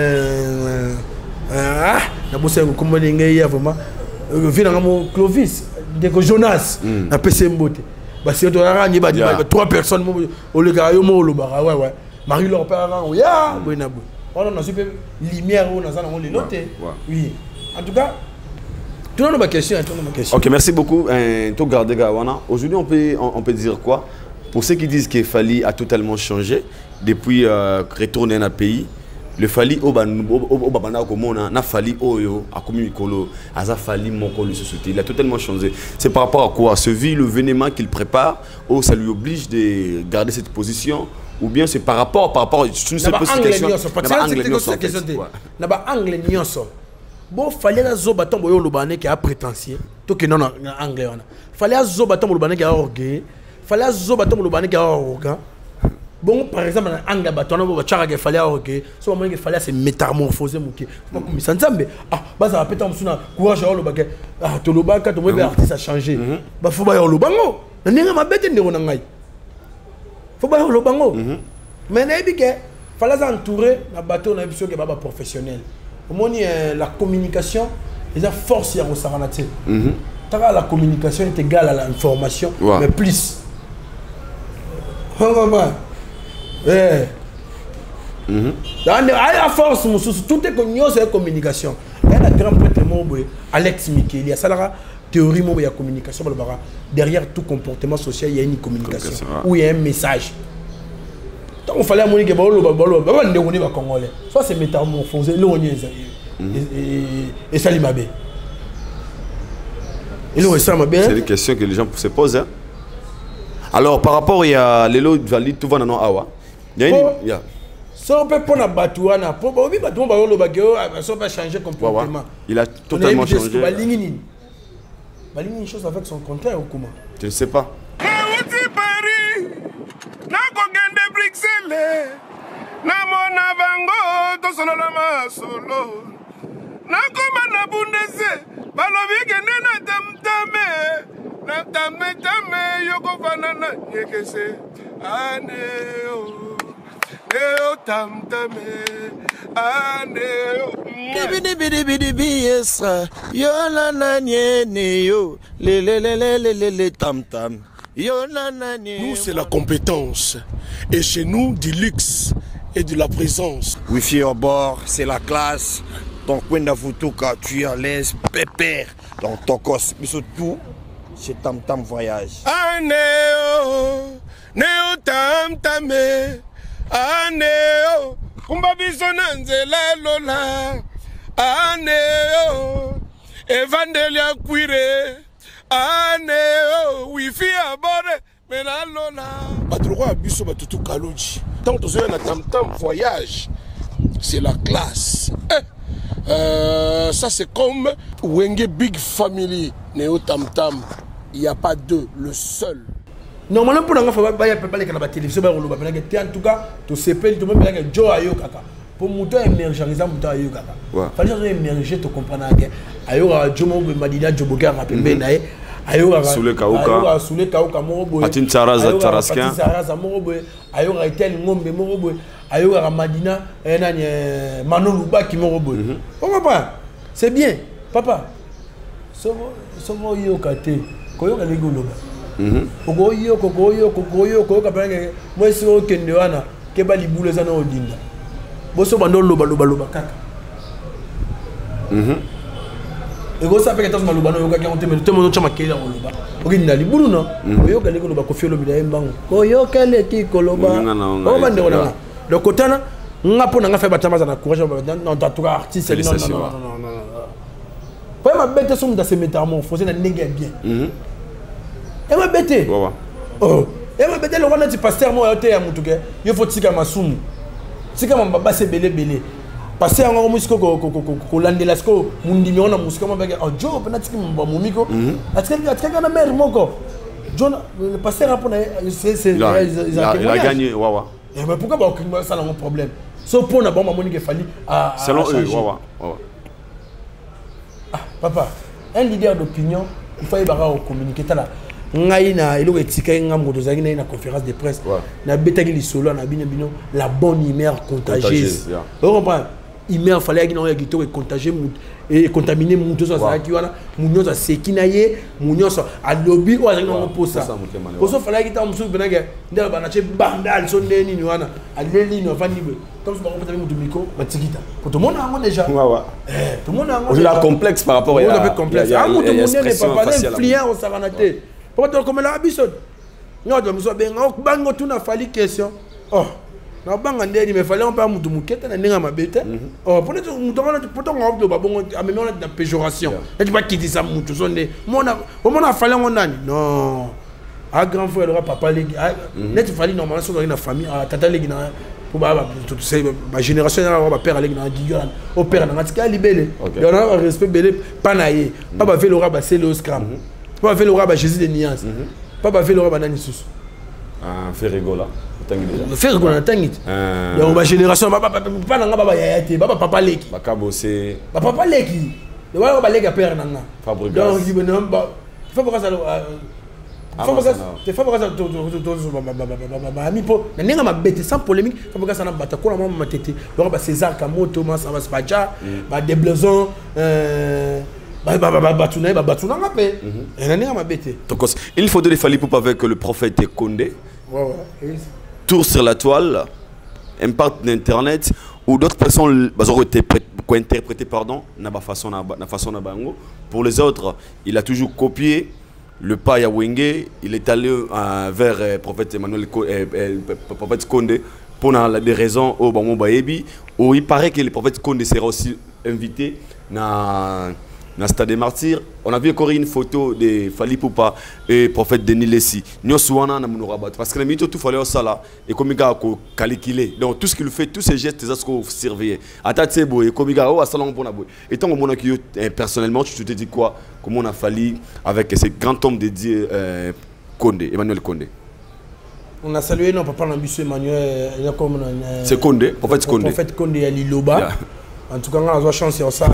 bosse comme on est vraiment. Vu nangamo Clovis, de Jonas, na PCM Beauté. Bah si on a gagné, bah 3 personnes au le gars au le bar, ouais. Marie-Laure Perrin, ya, bonabou. On a super lumière, on a les noter. Oui. En tout cas. Ma question. Ok, merci beaucoup. Aujourd'hui, on peut dire quoi? Pour ceux qui disent que Fally a totalement changé depuis retourner dans le pays, le Fally il a totalement changé. C'est par rapport à quoi? Se vit l'événement qu'il prépare ou ça lui oblige de garder cette position? Ou bien c'est par rapport c'est une seule question. Bon, fallait la zobaton boyo lobane qui a prétentieux. Tout que non anglais on a. Fallait la zobaton lobane qui a orgueil. Fallait la zobaton lobane qui a arrogant. Bon, par exemple, en anglais baton on va chara que fallait orgueil. So moment que fallait se métamorphoser mouki. Pas comme ça nzambe. Ah, bah ça va péter msuna courage au lobake. Ah, to lobaka to mwe artiste a changé. Bah faut ba yo lobango. Ninga mabete ndero na ngai. Faut ba yo lobango. Mais na ebike fallait s'entourer na bateau na ebiso ke baba professionnel. La communication, les forces y a la communication est égale à l'information, mais plus. La force, tout est connu, c'est la communication. Il y a un grand prêtre, Alex Mickey, il y a la théorie de la communication. Derrière tout comportement social, il y a une communication, où il y a un message. On fallait que soit c'est métamorphosé, et ça l'imabé. C'est une question que les gens se posent. Hein? Alors, par rapport à l'élo valide, tout va dans awa. Si on peut prendre un bateau, on va changer comportement. Il a totalement changé. Il a une chose avec son contraire ou comment? Je ne sais pas. Namona bango to solo la masolo nakoma na bundese balobi kende na tamtame yoko fanana yekese aneo neo tamtame aneo bidi yesa yo la nyene yo le tamtam. Nous, c'est la compétence. Et chez nous, du luxe et de la présence. Wi-Fi au bord, c'est la classe. Donc, quand tu es à l'aise, pépère. Dans ton cos, mais surtout, c'est Tam Tam Voyage. Aneo, Neo Tam Tame, Aneo, Kumbabisonanzela Lola, Aneo, Evandelia Quire. Wi-Fi à bord, mais là, tant que tu es Tam Tam Voyage, c'est la classe. Ça, c'est comme Wenge Big Family, Neo Tam Tam. Il n'y a pas deux, le seul. Normalement, pour nous, il n'y a pas de télévision. En tout cas, tu sais pas, tu peux Joe Ayo Kaka. Pour nous émerger, il fallait émerger, tu comprends. Ayo Jomo Madina Joboga Rapembe Nae. Ayo Soule Kauka. Soule Kauka Morobo. Atin Taraza Taraskin. Atin Taraza Morobo. Ayo Etel Ngombe Morobo. Ayo Madina Manon Lubaki Morobo. On comprend. C'est bien. Papa. Somo yo kate. Koyo ka ligoloba. Kogoyo kapanga. Moi si o kende wana ke ba libule za na odinga. Boso bando loba kaka. Et vous savez que vous avez dit que vous avez dit que vous avez dit que vous avez dit que vous avez dit que vous avez dit que vous avez dit que vous avez dit que vous avez dit que vous avez dit que vous avez dit que artiste non. Pour ma bête sont dans ces métamorphoses na ndenge bien. Et ma bête. Oh. Et ma bête le wana ti pasteur mo yote ya mutuke. Yo faut tika masumu. Tika mamba se belé. Parce que on musique ko landela sko mundimi ona musique mo bege oh job na tiki mba mumiko. Atika na mer moko. John, le pasteur il a gagné, Wawa. Mais pourquoi ça a un problème? Sauf pour la bombe qu'il fallait. Selon eux, Wawa. Papa, un leader d'opinion, il faut communiquer. Il y a une conférence de presse. La bonne humeur contagieuse. Vous comprenez? Il fallait qu'il y ait des contagieux et contaminer les gens. Les gens qui sont les gens à lobby ou à pour ça. Il fallait qu'il y ait des bandales qui sont les lignes. Comme si on avait un micro, pour tout le monde a déjà. Tout le monde a déjà. Un complexe par rapport à ça. Tout le monde n'est pas influent au Saranaté. Pourquoi comme la bisode? Non, je me suis dit, bango tout n'a fallu question. Oh. Na banga ndeni me fallait on pas mutu muketa na ninga mabete oh peut-être mutu on va babongo amemona na péjoration et pas quitter ça mutu sonde mona fallait on nani non a grand frère le papa legi net fallait normalement sur na famille a tata legi na pour ba tout c'est ma génération na père legi na digola au père na matika libélé il y a un respect belé panaye papa fait le raba c'est le scram papa fait le raba Jésus de Niance papa fait le raba nani sous fait rigola faire qu'on attend donc ma génération papa nanga baba yayate baba papa leki baka bosser papa leki le baba leki a père nanga donc il me ba faut pas ça faut pas ça ami po ninga mabete sans polémique faut pas ça na bata ko na mama tete le baba César Kamoto Thomas Abaspacha ba Deblaison batuna ngape ninga mabete donc il faut de fallait pour avec le prophète Condé tour sur la toile, impact d'internet ou d'autres personnes ont été interprétées pardon, façon pour les autres, il a toujours copié le pas Yawenge, il est allé vers le prophète Emmanuel prophète Condé pour des raisons au Bango Baebi où il paraît que le prophète Condé sera aussi invité dans le Stade des Martyrs. On a vu encore une photo de Fali Poupa et prophète Denis Lessi. Parce que les mythes tout fallait ça là et comme il a calculé. Donc tout ce qu'il fait, tous ces gestes, c'est ce qu'on surveille. À ta table et comme il a salon pour la boue. Et tant que personnellement, tu te dis quoi? Comment on a fallu avec ces grands hommes dédiés Condé, Emmanuel Condé. On a salué non papa l'ambitieux Emmanuel. C'est Condé, prophète Condé. Prophète Condé à Liloba. En tout cas, on a la chance sur ça.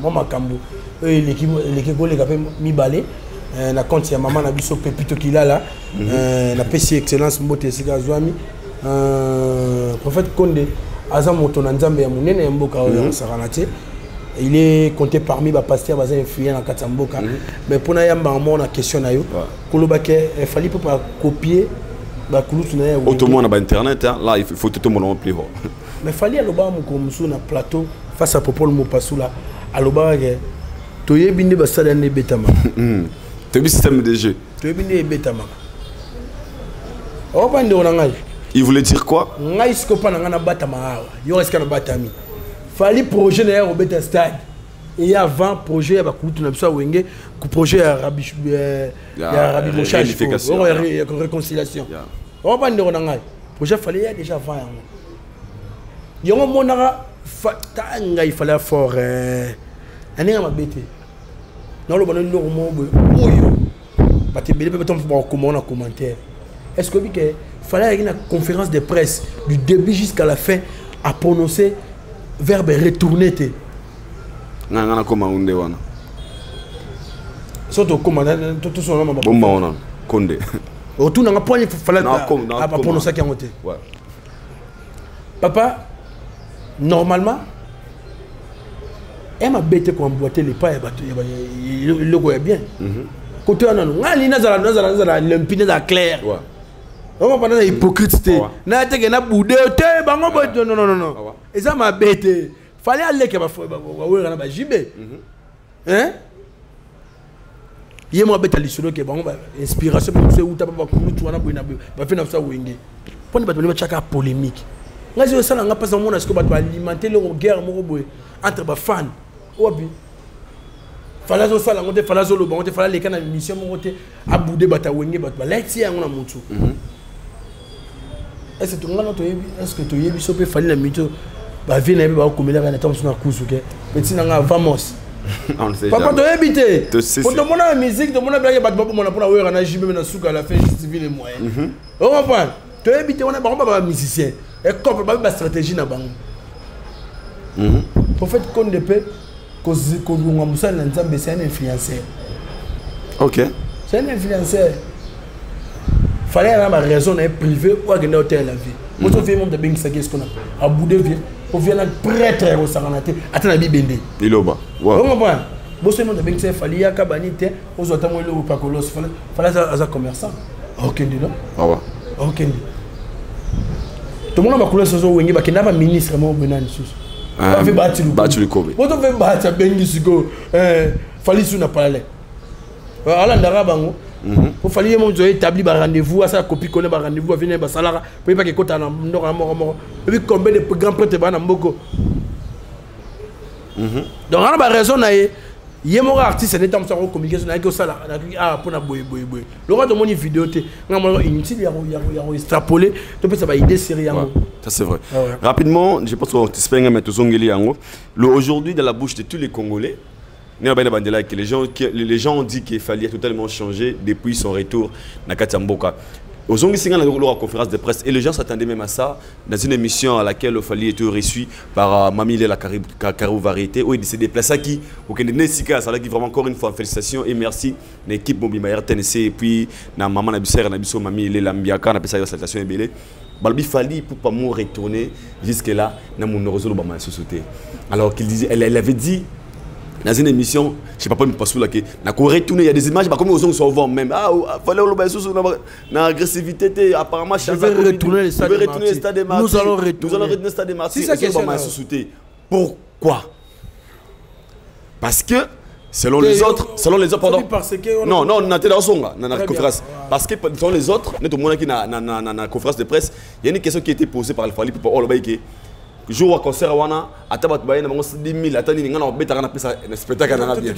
Mama Kambo l'équipe les gars mi balé na compte ya maman na biso pepito kila là na PC excellence mbote sika zwami prophète Condé azamoto na nzambe ya munene ya mboka oyo saranate il est compté parmi ba pasteurs bazin influent na katamboka mais pour na yamba mo na question na yo kolobake il fallait pas copier ba kulutu na ya autrement na ba internet là il faut tout le monde plus haut mais fallait aloba mo ko musu na plateau face à Popol Mopasula aloba ke toyebi nde basala ne betama toyebi système de jeu toyebi nde betama o bande ona ngai il voulait dire quoi ngai siko pa na batama awa yo est-ce que na batami fali projet na ya beta stade et avant projet ya bakulutu na biso wenge ku projet ya rabi mochage réconciliation o bande ona ngai projet fali ya déjà avant yango yongo monaka il fallait fort aninga mabete non le bon no mo oyo bate bele pe tom pour comment commentaire est-ce que il fallait une conférence de presse du début jusqu'à la fin à prononcer verbe retourner te ngana comment unde wana surtout comment tout son nom bomba wana Condé autour na point il fallait à prononcer qui ngote papa normalement elle m'a bêté pour emboîter les pas il le voit bien côté on a ngali nazala limpide da clair on va pas hypocrite na teke na boudé te bango non et ça m'a bêté fallait aller que ba ba jibé hein il m'a bêté lisolo que bango inspiration pour ce uta ba kutu wana boina ba fait na ça wenge pour ne pas donner chaka polémique nga zo sala nga pas mon est-ce que ba alimenter le guerre mo boy entre ba fans obi fala zo sala ngote fala zo lo ngote fala le kana mission mo ngote abude bata wenge bata laiti yango na mutu est-ce que ngana to yebi est-ce que to yebi so pe fali na mito ba vie na yebi ba komela kana tam suna kusuke petit na nga vamos On ne sait Papa, tu as habité. Pour tout le monde a la musique, tout le monde a bien battu pour la JB, mais à la fin, civil et moyen. On comprend. Tu as habité, on a pas musicien. Et comme la stratégie n'a pas. Pour faire compte de paix, c'est un influenceur. Ok. C'est un influenceur. Il fallait avoir raison d'être privé ou à gagner hôtel la vie. Moi, je fais mon de Bengi Saki, ce qu'on a. À bout de vie, pour venir un prêtre au Saranate, attends la Bibende. Il est bas. On comprend. Moi, je fais mon de Bengi Saki, il fallait y Kabanite, aux autres, moi, le Pacolos, il fallait être un commerçant. Ok, non? Ah ouais. Ok. Tout le monde a coulé ce jour où il y a un ministre, moi, Benan Sous. On fait battre le Kobe. On fait battre Bengi Siko, fallait sur la parallèle. Alors, Ndarabango. Il fallait établir un rendez-vous, à ça, copie connaît un rendez-vous, à venir à Salara, pour pas que côté en mort. Et puis combien de grands prêtres dans Mboko. Donc, on a raison, il y a un artiste, c'est un communication, il y a un salaire, pour la boy. Le roi de mon vidéo, il y a extrapolé, tu peux savoir idée série. Ça c'est vrai. Rapidement, je pense que tu aujourd'hui, dans la bouche de tous les Congolais, les gens ont dit qu'il fallait totalement changer depuis son retour à Katamboka. Aux conférence de presse et les gens s'attendaient même à ça dans une émission à laquelle Fali était reçu par Mamie la Carou Variété où il s'est déplacé à qui au Kenesika, ça qui vraiment encore une fois félicitations et merci l'équipe Mobimaire Tennessee et puis na maman Nabisser Nabiso Mamie les Lambiaka na pesa salutation et belé Balbi Fali pour pas moi retourner jusque là na mon réseau Bama société alors qu'il disait elle avait dit dans une émission, je ne sais pas si là, il y a des images, comme ils sont même. Ah, il fallait l'agressivité, apparemment, je vais retourner le stade de Martyrs. Nous allons retourner le stade de Martyrs. C'est ça qui est pourquoi? Parce que, selon les autres, pardon. Non, on a été dans la conférence. Parce que, selon les autres, nous sommes dans la conférence de presse, il y a une question qui a été posée par le Fali pour le Baïké. Jour au concert wana atabat bayena bango 10 000 atani ninga na beta kana pesa spectacle na bien.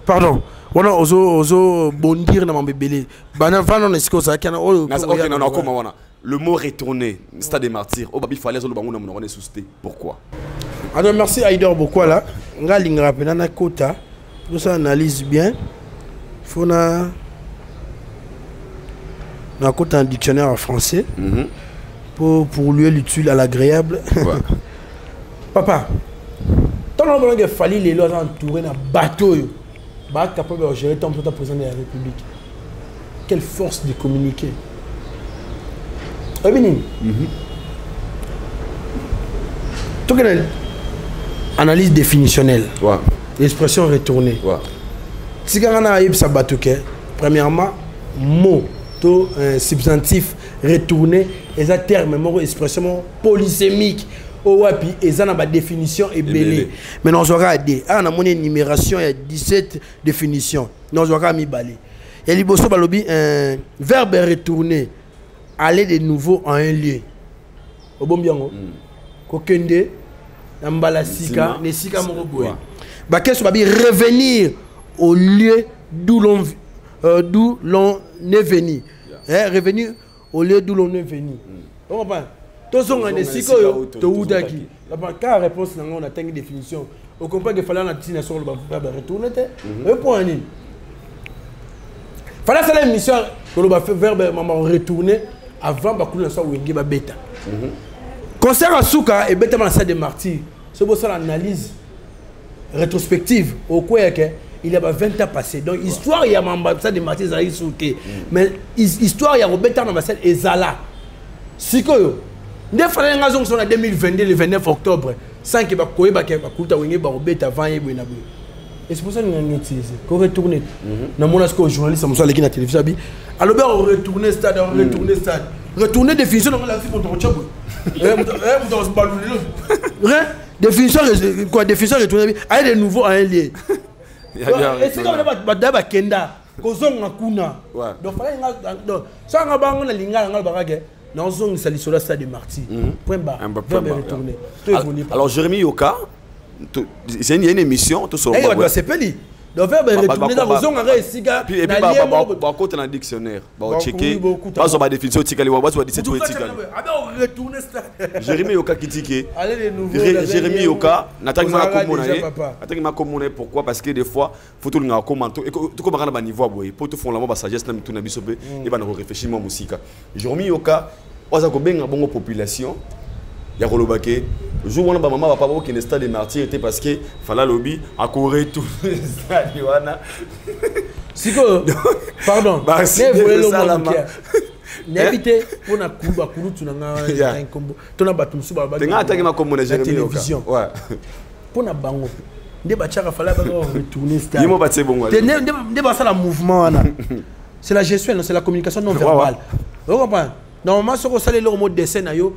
Pardon. Wana ozo bondir na mambebele. Bana vana na siko ça kana o. OK non koma wana. Le mot retourner stade des martyrs au babi fallait zo bango na mona suscité. Pourquoi? Alors merci Aider beaucoup là. Nga lingra pena na kota. Tout ça analyse bien. Faut na kota un dictionnaire en français. Pour lui l'utile à l'agréable. Papa, tant que il fallait les lois entourer un bateau, bah capable de gérer ton président de la République. Quelle force de communiquer. Tout que analyse définitionnelle. Expression retournée. Si on a eu ça bateau, premièrement mot, tout substantif retourné, et un terme, expression polysémique. Puis ils ont une définition et belé. Mais nous aurons des. On a une numération, il y a 17 définitions. Nous aurons mis balé. Et il y a un verbe retourner, aller de nouveau en un lieu. Au bon bien. Kokende, Nambalasika, Nesika Moroboy. Qu'est-ce que revenir au lieu d'où l'on est venu. Revenir au lieu d'où l'on est venu. On comprend? Tous sont en Nesika, Toudaki. La réponse, on a une définition. On comprend qu'il fallait la destination de retourner. Un point. Il fallait faire une mission pour le verbe retourner avant de faire un bêta. Concert à Souka et bêta dans la salle des martyrs. C'est pour ça l'analyse rétrospective. Au quoi il y a 20 ans passé. Donc, histoire, il y a un salle des martyrs, mais histoire, il y a un bêta dans la salle et Zala. Si que il fallait une raison en 2022, le 29 octobre, sans que les et c'est pour ça que nous avons utilisé. Qu'on retourne. Nous avons un journaliste qui est à la télévision. Alors, on retourne le stade, on retourne le stade. Retourner définition, on a fait pour ton tchab. Définition, quoi, définition, retourner. Allez de nouveau à un lieu. Et c'est comme le Kenda. Kozong na kuna. Donc, ça, on a un linga, on a un non, c'est le stade de Martyrs. Point barre. Alors, Jérémy Yoka, c'est une émission. Il y a un donc faire retourner dans vos zones ici gars et puis bah côté dans dictionnaire bah checker pas sur ma définition tikali ba sur 17 tikali retourner ça Jérémy Yoka kitike allez les nouveaux Jérémy Yoka nataki ma commoner pourquoi parce que des fois faut tout le commenter et tout comme ba niveau boy pour tout fond la ba sagesse na mitu na biso pe et ba na réfléchir mo musika Jérémy Yoka oza ko benga bongo population ya kolobake jour wana ba maman va pas au stade des martyrs était parce que fallait lobby à courir tout stade wana siko pardon ne voulez le n'éviter pour na kuba kulu tunanga nkombo tona batumsu ba ba tenga ataki ma commoner Jérémy Yoka ouais pour na bango nde bachaka fallait ba retourner stade yimo batse bongo nde ba ça la mouvement wana c'est la gestion c'est la communication non verbale vous comprenez. Normalement, ce qu'on sait le mot dessin, nous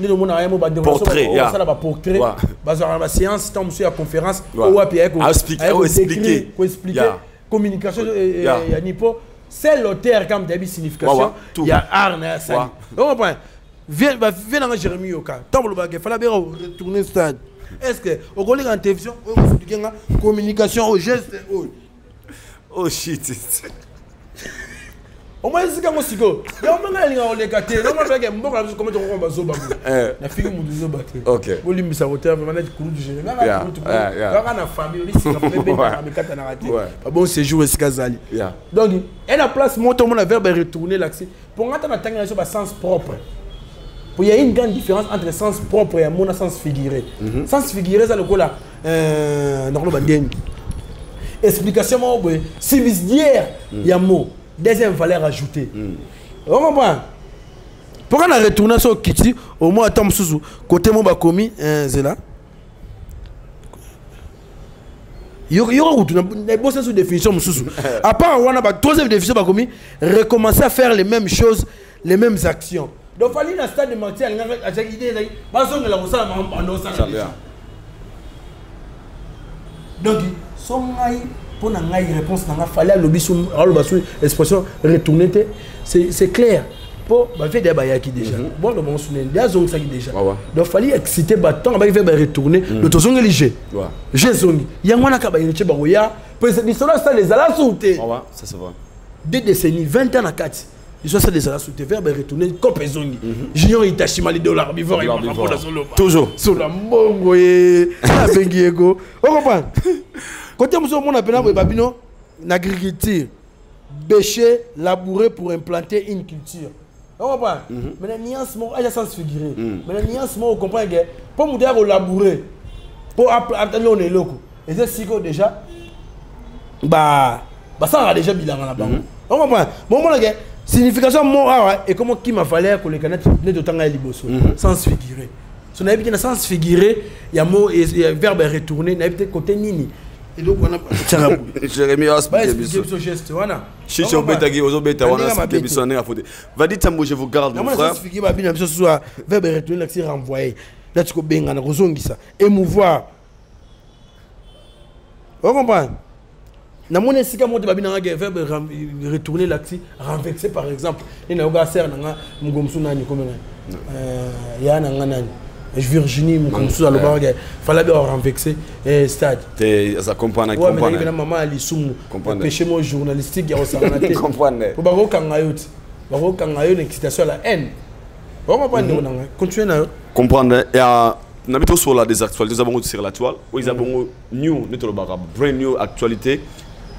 avons un portrait, la séance, la conférence, expliquer, communication, c'est l'auteur comme des significations, il y a art, ça. Vous comprenez? Viens dans Jérémy Yoka, il fallait bien retourner au stade. Est-ce que, au collègue en télévision, communication au geste, oh shit. Au moins c'est comme si go. Il y a un moment où les gars, normalement avec un bon comment tu comprends bazo babu. La fille mu duzo battre. OK. Vous lui mis hauteur vraiment du coup du jeu. Là na famille ici ça fait bien mais quand on a raté. Bon séjour est Kazali. Donc elle a place mon tout le monde a verbe retourner l'accès. Pour entendre la tangana sur sens propre. Il y a une grande différence entre sens propre et mon sens figuré. Sens figuré ça le coup là normalement bien. Explication moi subsidiaire il y a mot. Deuxième valeur ajoutée. On comprend. Pourquoi on a retourné sur Kitty au moins à Tom Souzou côté mon bakomi zela. Il y aura une bonne sous définition Souzou. À part on a pas troisième définition bakomi recommencer à faire les mêmes choses, les mêmes actions. Donc fallait dans stade de mentir avec idée là. Bazon la ça donc son pour na ngai réponse na fallait lobby sur expression retourner c'est clair pour ba fait des bayaki déjà bon le bon souvenir déjà zong ça déjà donc fallait exciter bâton ba faire retourner le tozong elige j'ai zongi yango na ka ba yinche ba oya pour cette histoire ça les ala sauter ça se voit 2 décennies 20 ans à 4 ils sont ça des ala sauter vers retourner comme zongi junior itashima les dollars bivor toujours sur la mbongo et la bengiego on comprend. Côté monsieur mon appelle babino l'agriculture bêcher labourer pour implanter une culture. On comprend. Mais la nuance mon a sens figuré. Mais la nuance mon on comprend que pour nous dire labourer pour attendre on est loco. Et c'est si que déjà bah ça a déjà bilan là-bas. On comprend. Bon mon gars signification mon et comment qui m'a fallu que les canettes ne de temps à liboso sens figuré. Si on a bien sens figuré, il y a mot et verbe retourner, n'a peut-être côté nini. Et donc on a Jérémy expliquer ce geste voilà. Chicho betagi ozo beta wana expliquer biso na faute. Va dire tambo je vous garde mon frère. Moi expliquer ba bina biso soit verbe retourner l'accès renvoyer. Là tu ko benga na kozongisa émouvoir. On comprend. Na mon esika monte ba bina nga verbe retourner l'accès renverser par exemple. Et na oga ser na mugomsu nani comme ya na nani. Virginie comme ça le bar fallait bien renverser stade ça comprend mais maman ali sumu péché mon journalistique il y a ça comprendre pour baro kangayo une excitation à la haine on comprendre continuer na comprendre et na bito sur la des actualités nous avons sur la toile où ils avons new notre brand new actualité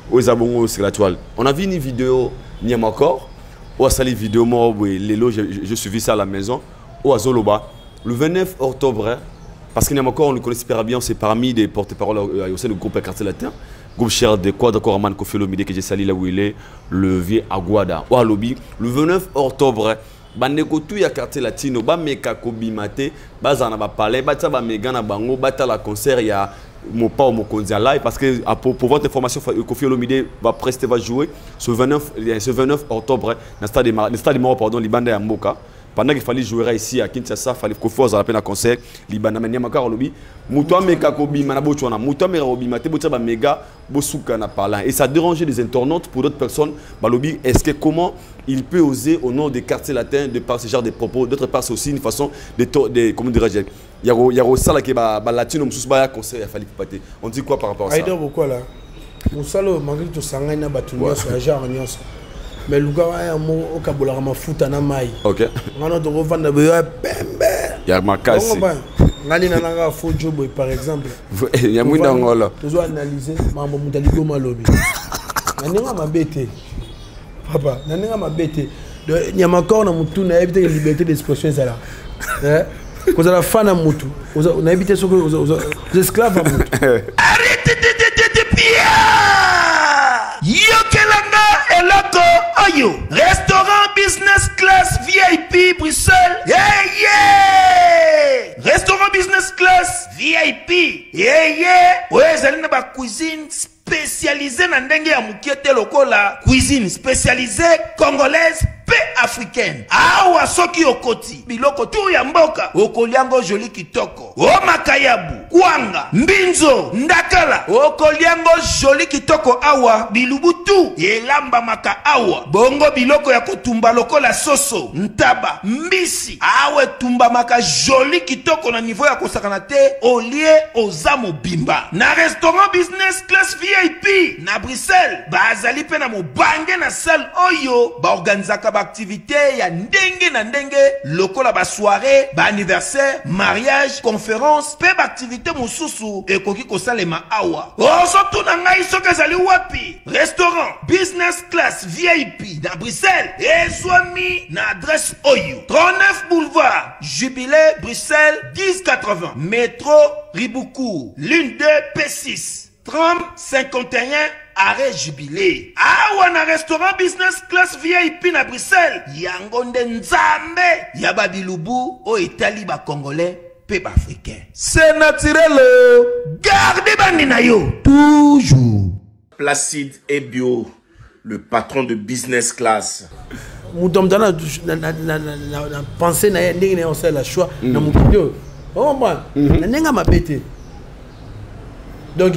où ils avons sur la toile on a vu une vidéo niam encore ou à sali vidéo moi lelo je suivi ça à la maison ou à Zoloba. Le 29 octobre, parce qu'il y a encore, on le connaît super bien, c'est parmi des porte-parole au sein du groupe Quartier Latin, groupe cher de Quadra Coraman Kofi Olomide que j'ai sali là où il est, le vieux Aguada, ou à Lobby. Le 29 octobre, bandeko tout ya Quartier Latino, ba meka kobimate, ba zana ba palais, ba tsa ba megana bango, ba ta la concert ya mon pas au Mokonzi live parce que pour votre information Kofi Olomide va prester va jouer ce 29 octobre dans le stade de Moro pardon Libanda ya Mboka. Pendant qu'il fallait jouer ici à Kinshasa, il fallait qu'on fasse à la peine à concert. Libana mania makaro lobby. Muto meka kobi manabochona. Muto meka kobi mate bocha ba méga bosuka na parlant. Et ça dérangeait les internautes pour d'autres personnes. Ba lobby est-ce que comment il peut oser au nom des quartiers latins de par ce genre de propos. D'autre part c'est aussi une façon de comment dirais-je. Il y a ça là qui ba latino mususu ba concert il fallait pater. On dit quoi par rapport à ça? Pourquoi là? Moussalo, malgré tout ça, il y a un genre de mais le gars a un mot au Kabola, ma fout en amaï. Ok. On a de revendre de pembe. Il y a ma casse. Nani nanga faux job par exemple. Il y a moins d'angola. Tu dois analyser. Mambo mutaligo malobi. Nani nga mabete. Papa, nani nga mabete. Il y a encore na mutu na éviter la liberté d'expression ça là. Vous avez la fan à mutu. On a évité ce que vous esclaves à mutu. Arrêtez de Pierre. Yokelanga eloko oyo. Restaurant business class VIP Bruxelles. Yeah. Restaurant business class VIP. Yeah. Ouais, zali na ba cuisine spécialisée na ndenge ya mukiete lokola. Cuisine spécialisée congolaise pe africaine. Awa soki okoti. Biloko tu ya mboka. Okoliango joli kitoko. O makayabu. Kwanga. Mbinzo. Ndakala. Okoliango joli kitoko awa. Bilubutu. Elamba maka awa. Bongo biloko ya kotumba lokola soso. Ntaba. Mbisi. Awe tumba maka joli kitoko na niveau ya kosakana te. Olie ozamo bimba. Na restaurant business class VIP. Na Bruxelles. Bazali pe na mobange na salle oyo. Ba organizaka activité ya ndenge na ndenge lokola ba soirée ba anniversaire mariage conférence pe ba activité mususu ekoki kosalema awa ozo na ngai soka zali wapi restaurant business class VIP dans Bruxelles ezwami na adresse oyo 39 boulevard Jubilé Bruxelles 1080 métro Riboucourt l'une 2 P6 30 51 arrêt Jubilé. Awa na restaurant business class VIP na Bruxelles. Yangonde nzambe. Yaba bilubu o Italie ba congolais pe ba africain. C'est naturel. Gardez bandi na yo. Toujours. Placide et Bio, le patron de business class. Moutomdana na pensée na ndenge na osala la choix na mukido. Oh moi. Na nenga mabete. Donc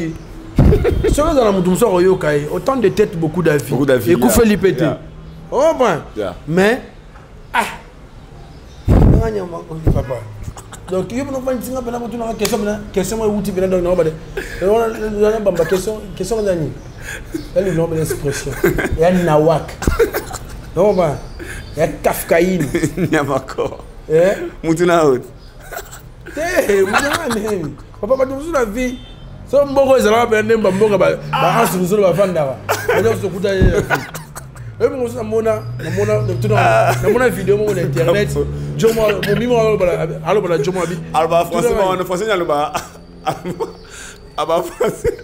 autant de têtes, beaucoup d'avis. Et qu'on fait l'IPT. Oh ben. Mais. Ah. Papa. Donc, il y a une question. Question de l'expression. Il y a Nawak. Non, ben. Il y a Kafkaïne. Il y a encore. Moutuna out. Papa, tu la vie. So mboko ezala ba ndemba mboka ba hasi nzolo ba fandaka. Ndio sokuta yeye. Ebe ngosa mona vidéo mo na internet. Jomo mo mimo alo bala jomo abi. Alba français ba on français aloba. Aba français.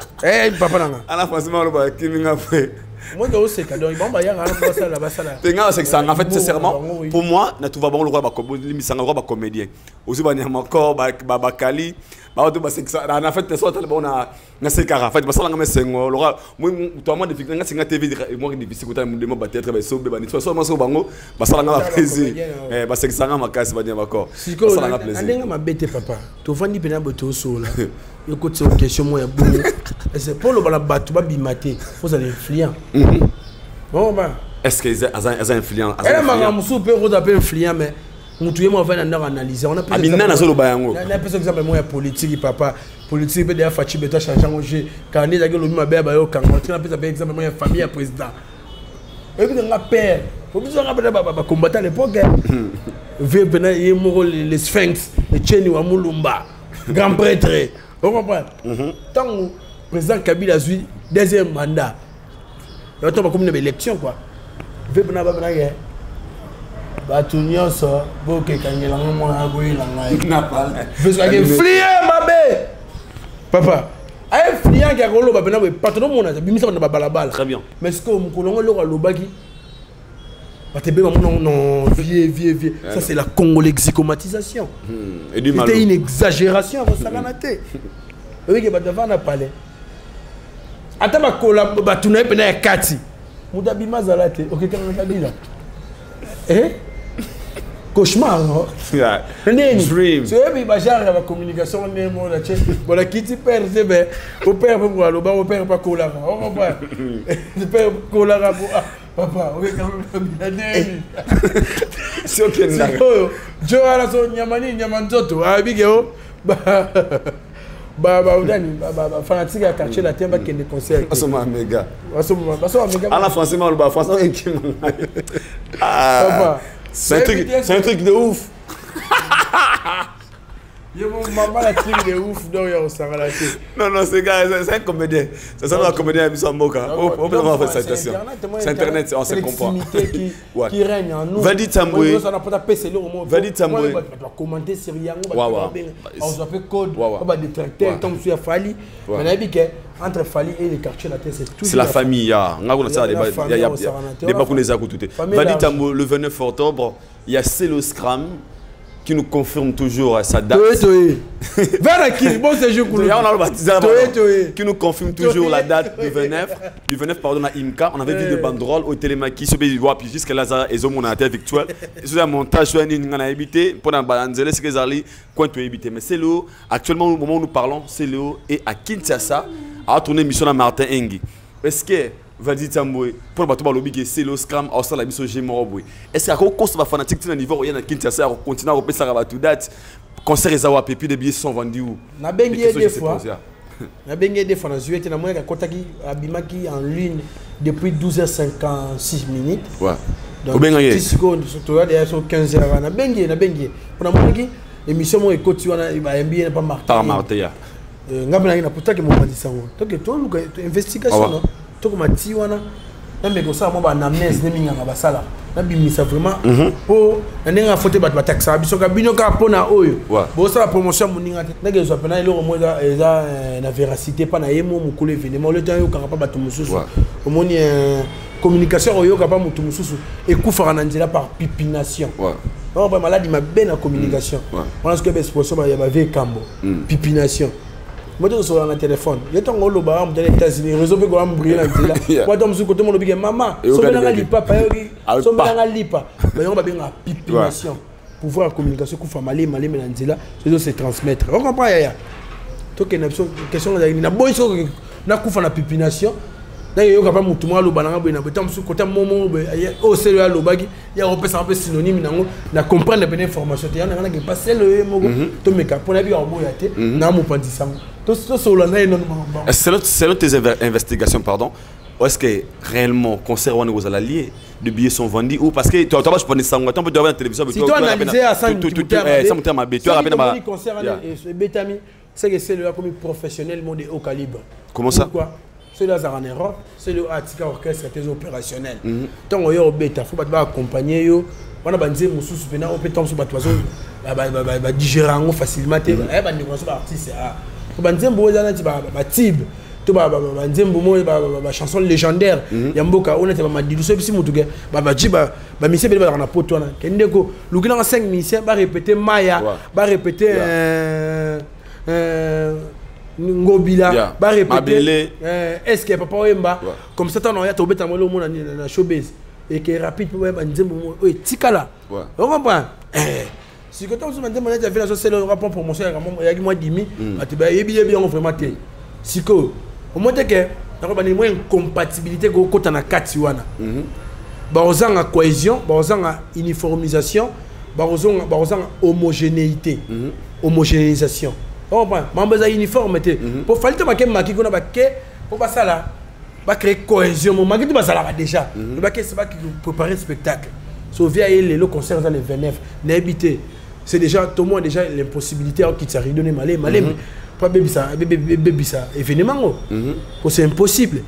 Papa nanga. Ala français ma aloba kiminga fe. Moi je sais que donc bon ba ya ngala ba sala ba sala. Tenga c'est que ça en fait sincèrement pour moi na tout va bon le roi ba misanga roi ba comédien. Aussi ba nyama ko ba Kali. En fait, na sekara. En fait, basala ngame sengo. Lora, moi, toi moi depuis nga singa TV moi qui difficile kota mu ba théâtre ba so be ba ni so maso bango basala ngama plaisir. Ba sekanga makasi ba nyama ko. Basala ngama plaisir. Ndenga mabete papa. To vandi pena boto so la. Yo kote so question mo ya bongo. Et c'est pour le bala batu ba bimaté. Faut ça influent. Bon ba. Est-ce que ils influent? Elle m'a musu pe ko d'appel influent mais mutuye mo va na analyser. On a pas Amina na solo ba yango. Na pesa exemple mo ya politique papa. Politique be de fachi beto changer ngoje. Quand les agelo mi mabe ba yo kango. Tu na pesa exemple mo ya famille ya président. Et puis nga père. Faut bien rappeler ba combattant l'époque. Ve bena yemo les sphinx, les Cheni wa Mulumba. Grand prêtre. Vous comprenez? Tant que président Kabila a eu deuxième mandat. Il y a comme une élection quoi. Ve bena ba bena ye. Batu nyonso boke kangela mo agoyi la ngai na pala parce que flier mabe papa ay flier qui a rolo ba bena patron mona bimisa na balabala très bien mais ce que mukolongo lo lobaki batebe non vieux ça c'est la congolexicomatisation c'était une exagération pour ça kanaté oui que batava na palais ata ba kola batu na pena ya kati mudabima zalate OK kana kabila cauchemar non dream c'est bien bachar la communication ne mo la tche voilà qui tu perds c'est ben au père pour le bas au père pas cola on comprend le père cola papa oui quand même c'est OK là jo ala so nyamani nyamanzoto abigeo fanatique à quartier la tiens qui est des concerts. Asoma méga. Asoma méga. Ah la français mal bas français qui c'est un truc de ouf. Maman la truc de ouf donc on s'en va. Non c'est un comédien. C'est ça un comédien à Bissau Moka. On peut avoir cette citation. C'est internet, on se comprend. Qui règne en nous. Vadi Tamboué. Ça n'a pas PC le moment. Vadi Tamboué. On doit commenter sur Yango, on doit faire code, on va détracter tombe sur Fali. On a dit que entre Fali et les quartiers la tête c'est tout. C'est la famille, on a ça débat pour les écouter. Vadi Tamboué le 29 octobre, il y a Celo Scram qui nous confirme toujours sa date. Qui nous confirme toujours la date du 29 pardon à Imka. On avait vu des banderoles au Télémaki, jusqu'à Lazare et Zomo on a été victoire. C'est un montage sur un habité pour un balanzele c'est que Zali quand tu habité. Mais c'est là actuellement au moment où nous parlons, c'est là et à Kinshasa a tourné mission à Martin Engi. Est-ce que Vadi Tamboué pour battre le lobby c'est le scram au sein la mission Gémoroboué. Est-ce qu'à cause de la fanatique de niveau rien à Kinshasa continue à repayer ça à toute date concert et zawa pépi des billets sont vendus où na bengi des fois na bengi des fois na joué na moi qui abimaki en ligne depuis 12h56 minutes ouais donc 10 secondes surtout là sur 15h na bengi pour moi qui émission moi écoute wana ba mbien pas marqué par marqué ya ngabana na puta que mo dit ça donc toi investigation non to comme ti wana na me ko ça mo ba namnes ne minga ba sala na bimisa vraiment po na nga fote bat taxa biso ka bino ka pona oyo bo ça la promotion moninga na ke zo pena ile mo eza na véracité pas na yemo mo kule événement le temps yo ka pas bato mususu o moni communication oyo ka pas mutu mususu et kufara na nzela par pipination on va malade ma ben en communication on a ce que ben sponsor ba ya ba ve kambo pipination. Moi je suis sur le téléphone. Je suis au Loba, je suis aux États-Unis, je suis au Loba, je suis moi je suis côté mon lobby maman, je suis lipa, je suis lipa. Mais on va bien la pipination. Pouvoir la communication qu'on fait malé Nanzila, c'est se transmettre. On comprend ya. Donc une question là, il y a bon chose na kufa na pipination. D'ailleurs, il y a pas mutu moi Loba na ngabo na betam sur côté momo au selo ya Loba il y a un peu synonyme na comprendre les informations. Il y a na qui passer le mogo to meka pour la vie en boyate na mo pandisam. Selon tes investigations, pardon, est-ce que réellement, concernant vous allez lier, de billets sont vendus ou parce que tu as pas je ça, tu peux la télévision. Si tu analyses à ça, tu c'est que c'est le comme professionnel de haut calibre. Comment ça? C'est là en Europe, c'est le Atika orchestre très opérationnel. Tant on y a bêta, faut pas accompagner yo. On a bandé mon sous venant on peut tomber sur bateau, bah digérer facilement. Eh bah négocier artiste banzembo ezana ti ba tib to ba nzembo mo ba chanson légendaire ya mboka on était ba madiluso bisi mutuke ba jiba ba mise bele ba na poto na kendeko lukina 5 musiciens ba répéter maya ba répéter ngobila ba répéter est-ce que papa wemba comme ça on a to beta mo le mo na showbiz et que rapide pour ba nzembo mo tikala on comprend si quand on se demande de faire la chose c'est le rapport promotion il y a moi 10 000 tu vas bien vraiment té si que au moins que on a une compatibilité côté na kati wana ba ozanga cohésion ba ozanga uniformisation ba ozanga homogénéité homogénéisation on comprend mais ba uniformité pour falloir que maki ko na ba ke pour ba ça là ba créer cohésion mon maki ba ça là déjà ba ke c'est pas qui préparer le spectacle so via le concert dans les 29 n'habiter c'est déjà tout le monde déjà l'impossibilité qui s'est redonné malé pas bébé ça événement c'est impossible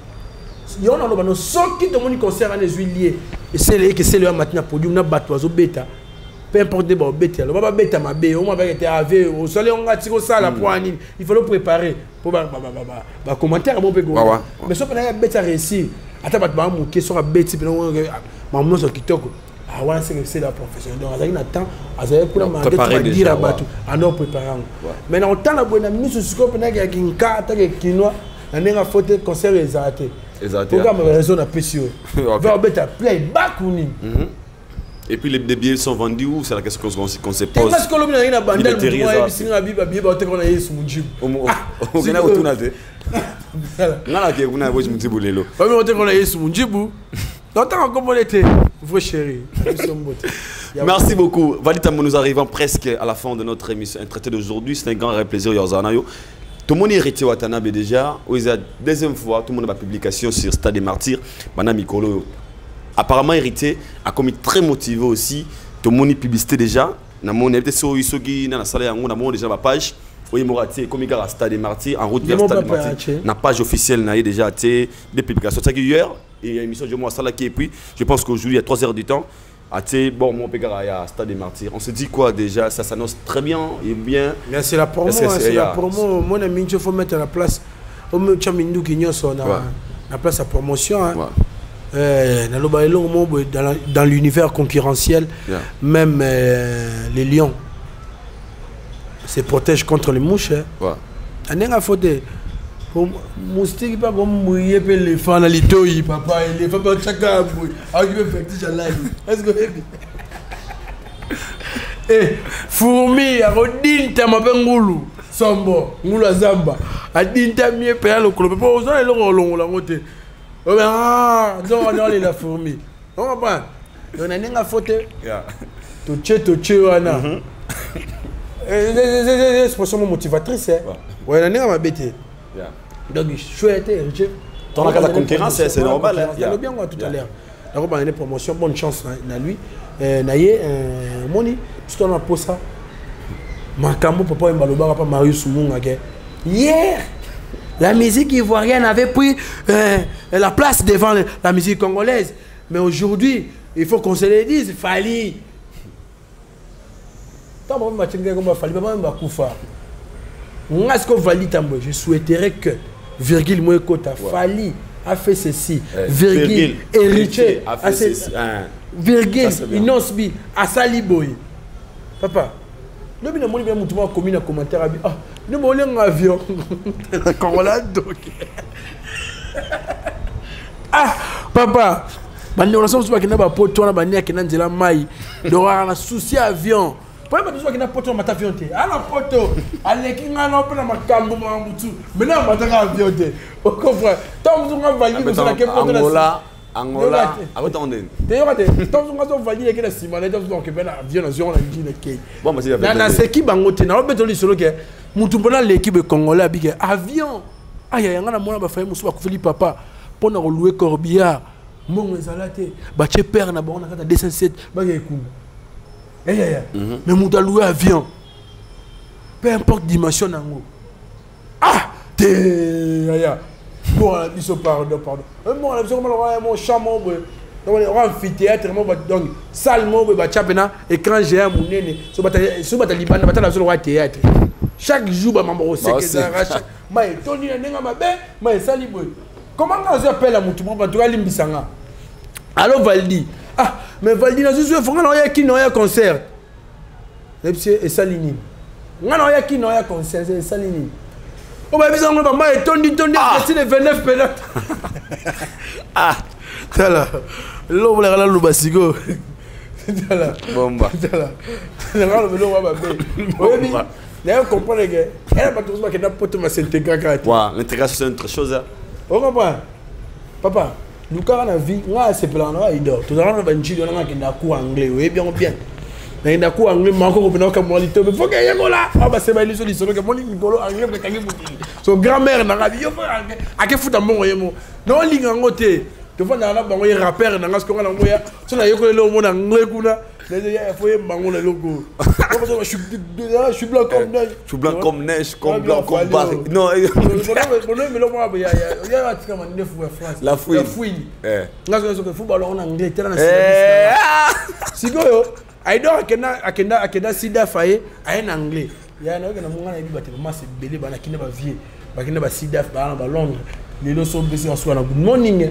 il y a un son qui tout le monde concerne les huiliers et c'est le maintenant produit on a battu oiseau bêta peu importe des bêta le baba bêta ma bé on m'a été avec au soleil on a tiré ça la poigne il faut le préparer pour commentaire bon mais sauf que bêta réussi attends ba mon question à bêta maman sur kitoko ah ouais c'est la profession donc on a temps à dire à battu à nous préparer mais dans temps la bonne mise sur scope na qui une carte qui noir on a photo concert exaté programme raison à précieux va bêta play back ou et puis les billets sont vendus où c'est la question qu'on se pose parce que l'homme n'a rien bandel moi ici na biba biba on a yesu munjib on a autour de là que on a voix munjib lelo on a yesu munjib longtemps comme on était vos chéris. Merci beaucoup. Vadi Tamboué, nous arrivons presque à la fin de notre émission. Un traité d'aujourd'hui, c'est un grand plaisir. Tout le monde est hérité Watanabe déjà. La deuxième fois, tout le monde a une publication sur Stade des Martyrs. Maintenant, Mikolo, apparemment hérité, a commis très motivé aussi. Tout le monde est publicité déjà. Dans mon peut-être sur Yusogi, dans la salle, on a déjà ma page. Oui, Morati, comme il y a Stade des Martyrs, en route vers Stade des Martyrs. La page officielle n'a déjà des publications. C'est hier, il y a une émission de moi à qui et puis je pense qu'aujourd'hui, il y a 3 heures du temps. Bon, mon père a Stade des Martyrs. On se dit quoi déjà? Ça s'annonce très bien et bien. C'est la promo, c'est la promo. Mon ami, il faut mettre la place. Au mieux, tu as mis la place à promotion. Dans l'univers concurrentiel, même les lions se protègent contre les mouches. On a faute. Moustique pas comme mouiller les fans les toy papa les papa chacun mouille ah je vais faire ça là est-ce que eh fourmi a rodinta mapengulu sombo ngula zamba adinta mie pe le club pour ça le rolon la moté ah donc on est la fourmi on va on a n'enga faute to che wana c'est pour ça motivatrice ouais on a n'enga ma bête. Donc, je souhaite. Dans la concurrence, c'est normal. Il y a bien tout à l'heure. Donc, on a une promotion, bonne chance à lui. Naye, Moni, tout on a posé ça. Makambo, papa, Mbaloba, papa, Marius Soumounga. Hier, la musique ivoirienne avait pris la place devant la musique congolaise. Mais aujourd'hui, il faut qu'on se le dise, Fali. Je souhaiterais que virgule moi Kota Fali a fait ceci, virgule héritier a fait ceci, virgule Inosbi a Saliboy. Papa, nous avons dit que nous avons commis un commentaire ah nous avons un avion quand on l'a donc ah papa bandi on a sommes pas qui n'a pas poto na bandi qui n'a pas mai donc on a souci avion. Pourquoi tu as poto ma avion te? Ah la poto, allez qui n'a pas na makambo ma mutu. Maintenant ma taka avion te. On comprend. Tant que on va valider sur la poto Angola. Attendez. Tant que on va valider que la simane donc on peut avion na zone na dit le bon mais c'est na c'est qui bangote na beto li solo que mutu bona l'équipe congolais bi avion. Ah ya ngana mona ba fa musu ba kufeli papa pona ko louer corbillard. Mon ezalate ba che père na ba on a kata 207 ba ya ikumba. Mais nous avons loué avion. Peu importe dimension. Ah! Bon, ils sont pardon. Bon, mon chambre, on a amphithéâtre, donc salle, écran géant, mon théâtre. Chaque jour, comment on appelle à mon alors Valdi. Ah, mais Valdi, il faut qu'il y ait un concert. Et Salini. Il y a un concert, c'est Salini. On va dire que c'est le 29 pélotes. Ah, c'est là. L'eau, on va aller au Basigo. C'est là. Bomba. C'est là. C'est là. D'ailleurs, on comprend que il n'y a pas tout qui n'a pas tout s'intégrer. L'intégration, c'est une autre chose. On comprend. Papa. Nous avons vie, nous avons plan, nous avons tout avons un cours anglais, oui bien bien. Mais un cours anglais, mais encore on peut moi il faut que y ait là. Ah bah c'est pas l'histoire solo que moi Nicolo anglais que tangi bouti. Son grand-mère na rabi yo a que fout mon yemo. Non ligne en côté. Tu vois na ba ngoy rappeur na ngasko na ngoya. So na yoko le mo na anglais kuna. Il faut bango le logo. Je suis blanc comme neige. Je suis blanc comme neige, comme blanc comme barre. Non, la fouine. La fouine. Le football en anglais. Si go, I don't akenda sida faye en anglais. Il y a un autre qui a dit que c'est belé bana qui n'a pas vie, qui n'a sida ba Londres. Les leçons baissées en soi na good morning.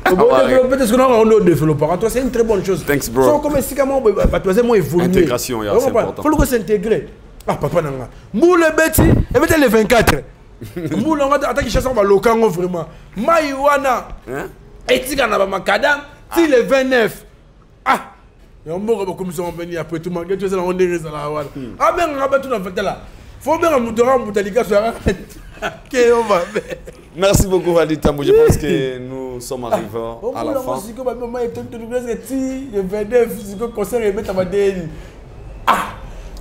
Peut-être qu'on a un autre développeur. Toi, c'est une très bonne chose. Thanks, bro. Comme si moi évoluer. Intégration, c'est important. Il faut s'intégrer. Ah, papa, nanga. Moule Betty, et mettez les 24. Moule, on va attaquer chasse en locango vraiment. Maïwana. Et tika na ba makadam, ti le 29. Ah. Et on m'a comme ça on vient après tout manquer, tu sais la on est là. Ah ben on va tout dans fait là. Faut bien moutoran boutalika sur on va. Merci beaucoup Valdi Tambou. Je pense que nous sommes arrivés à la fin. Ah,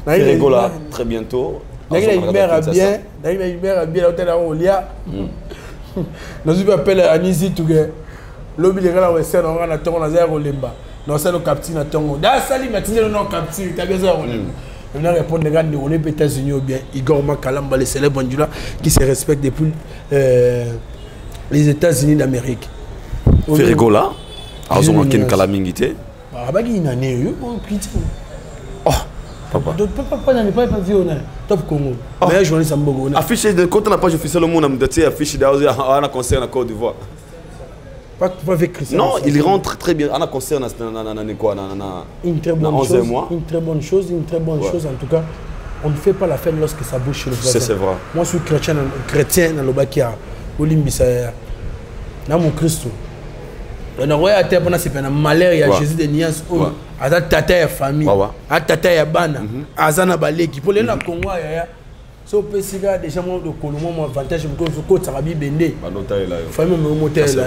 Ferregola, très bientôt. D'ailleurs, nous appelle Anisi Tougue. Lobby les gars, c'est on a ton zéro limba. Non, c'est le capitaine à ton. Dans sali matinée, non capitaine, t'as besoin de limba. On a répondu les gars, on est États-Unis ou bien Igor Makalamba, les célèbres bandula qui se respectent depuis les États-Unis d'Amérique. Ferrigola, Azoma Ken Kalamingité. Ah bah il y en a eu, oh. Papa. Papa n'a pas vu on a top Congo. Mais journaliste Sambogo. Affiché de quand on n'a pas officiel au monde, on a affiché dans un concert en Côte d'Ivoire. Pas avec Christian. Non, il rentre très bien. On a concert dans quoi une très bonne 11 chose. mois. Une très bonne chose, en tout cas. On ne fait pas la fête lorsque ça bouge chez le voisin. C'est vrai. Moi je suis chrétien dans le Bakia. Olimbisa. Dans mon Christ. On a à terre pendant c'est un malheur, il y a Jésus de Nias. À tata ya famille. À tata ya bana. Azana baleki. Pour les na Congo ya. So pesiga déjà moi de Colombo mon avantage me ko ko tsarabi bende. Banota là. Famille me moteur là.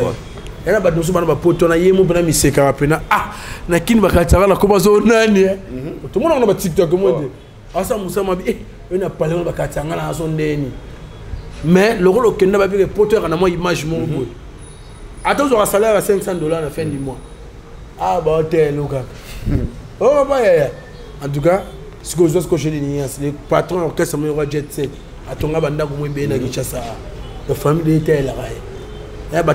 Yana ba dosu bana ba poto na yemo bana miseka rapena. Ah, na kini bakatara na ko bazo nani. Tout le monde na ba TikTok mo de. Asa musa mabi on a parlé on bakatanga na son ndeni. Mais le rôle que n'a pas vu poteur na moi image mon boy. Attends, on a un salaire à $500 à la fin du mois. Ah, bah, t'es local. Oh, bah, en tout cas, ce que je dis, les patrons orchestre, c'est un jet set. À ton abanda, comme bien à Kinshasa. La famille était là. Il y a des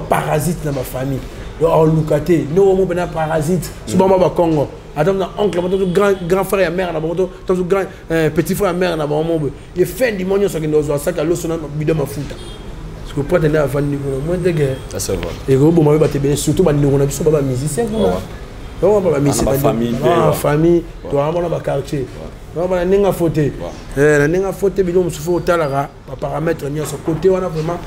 parasites dans ma famille. Oh, Lucate, nous, on a parasites. Souvent, on va Congo. Attends, oncle, grand frère et mère, grand petit frère et mère, il fait du monde sur un sac à l'eau, sur un bidon à foutre. Vous prenez à vendre moins de guerre. Ça va. Et vous m'avez battu surtout quand nous avons pas musicien. On va pas musicien. Famille, toi on va quartier. On va n'enga faute. N'enga faute bilon me souffre au talara. Paramètres mis à son côté on a vraiment.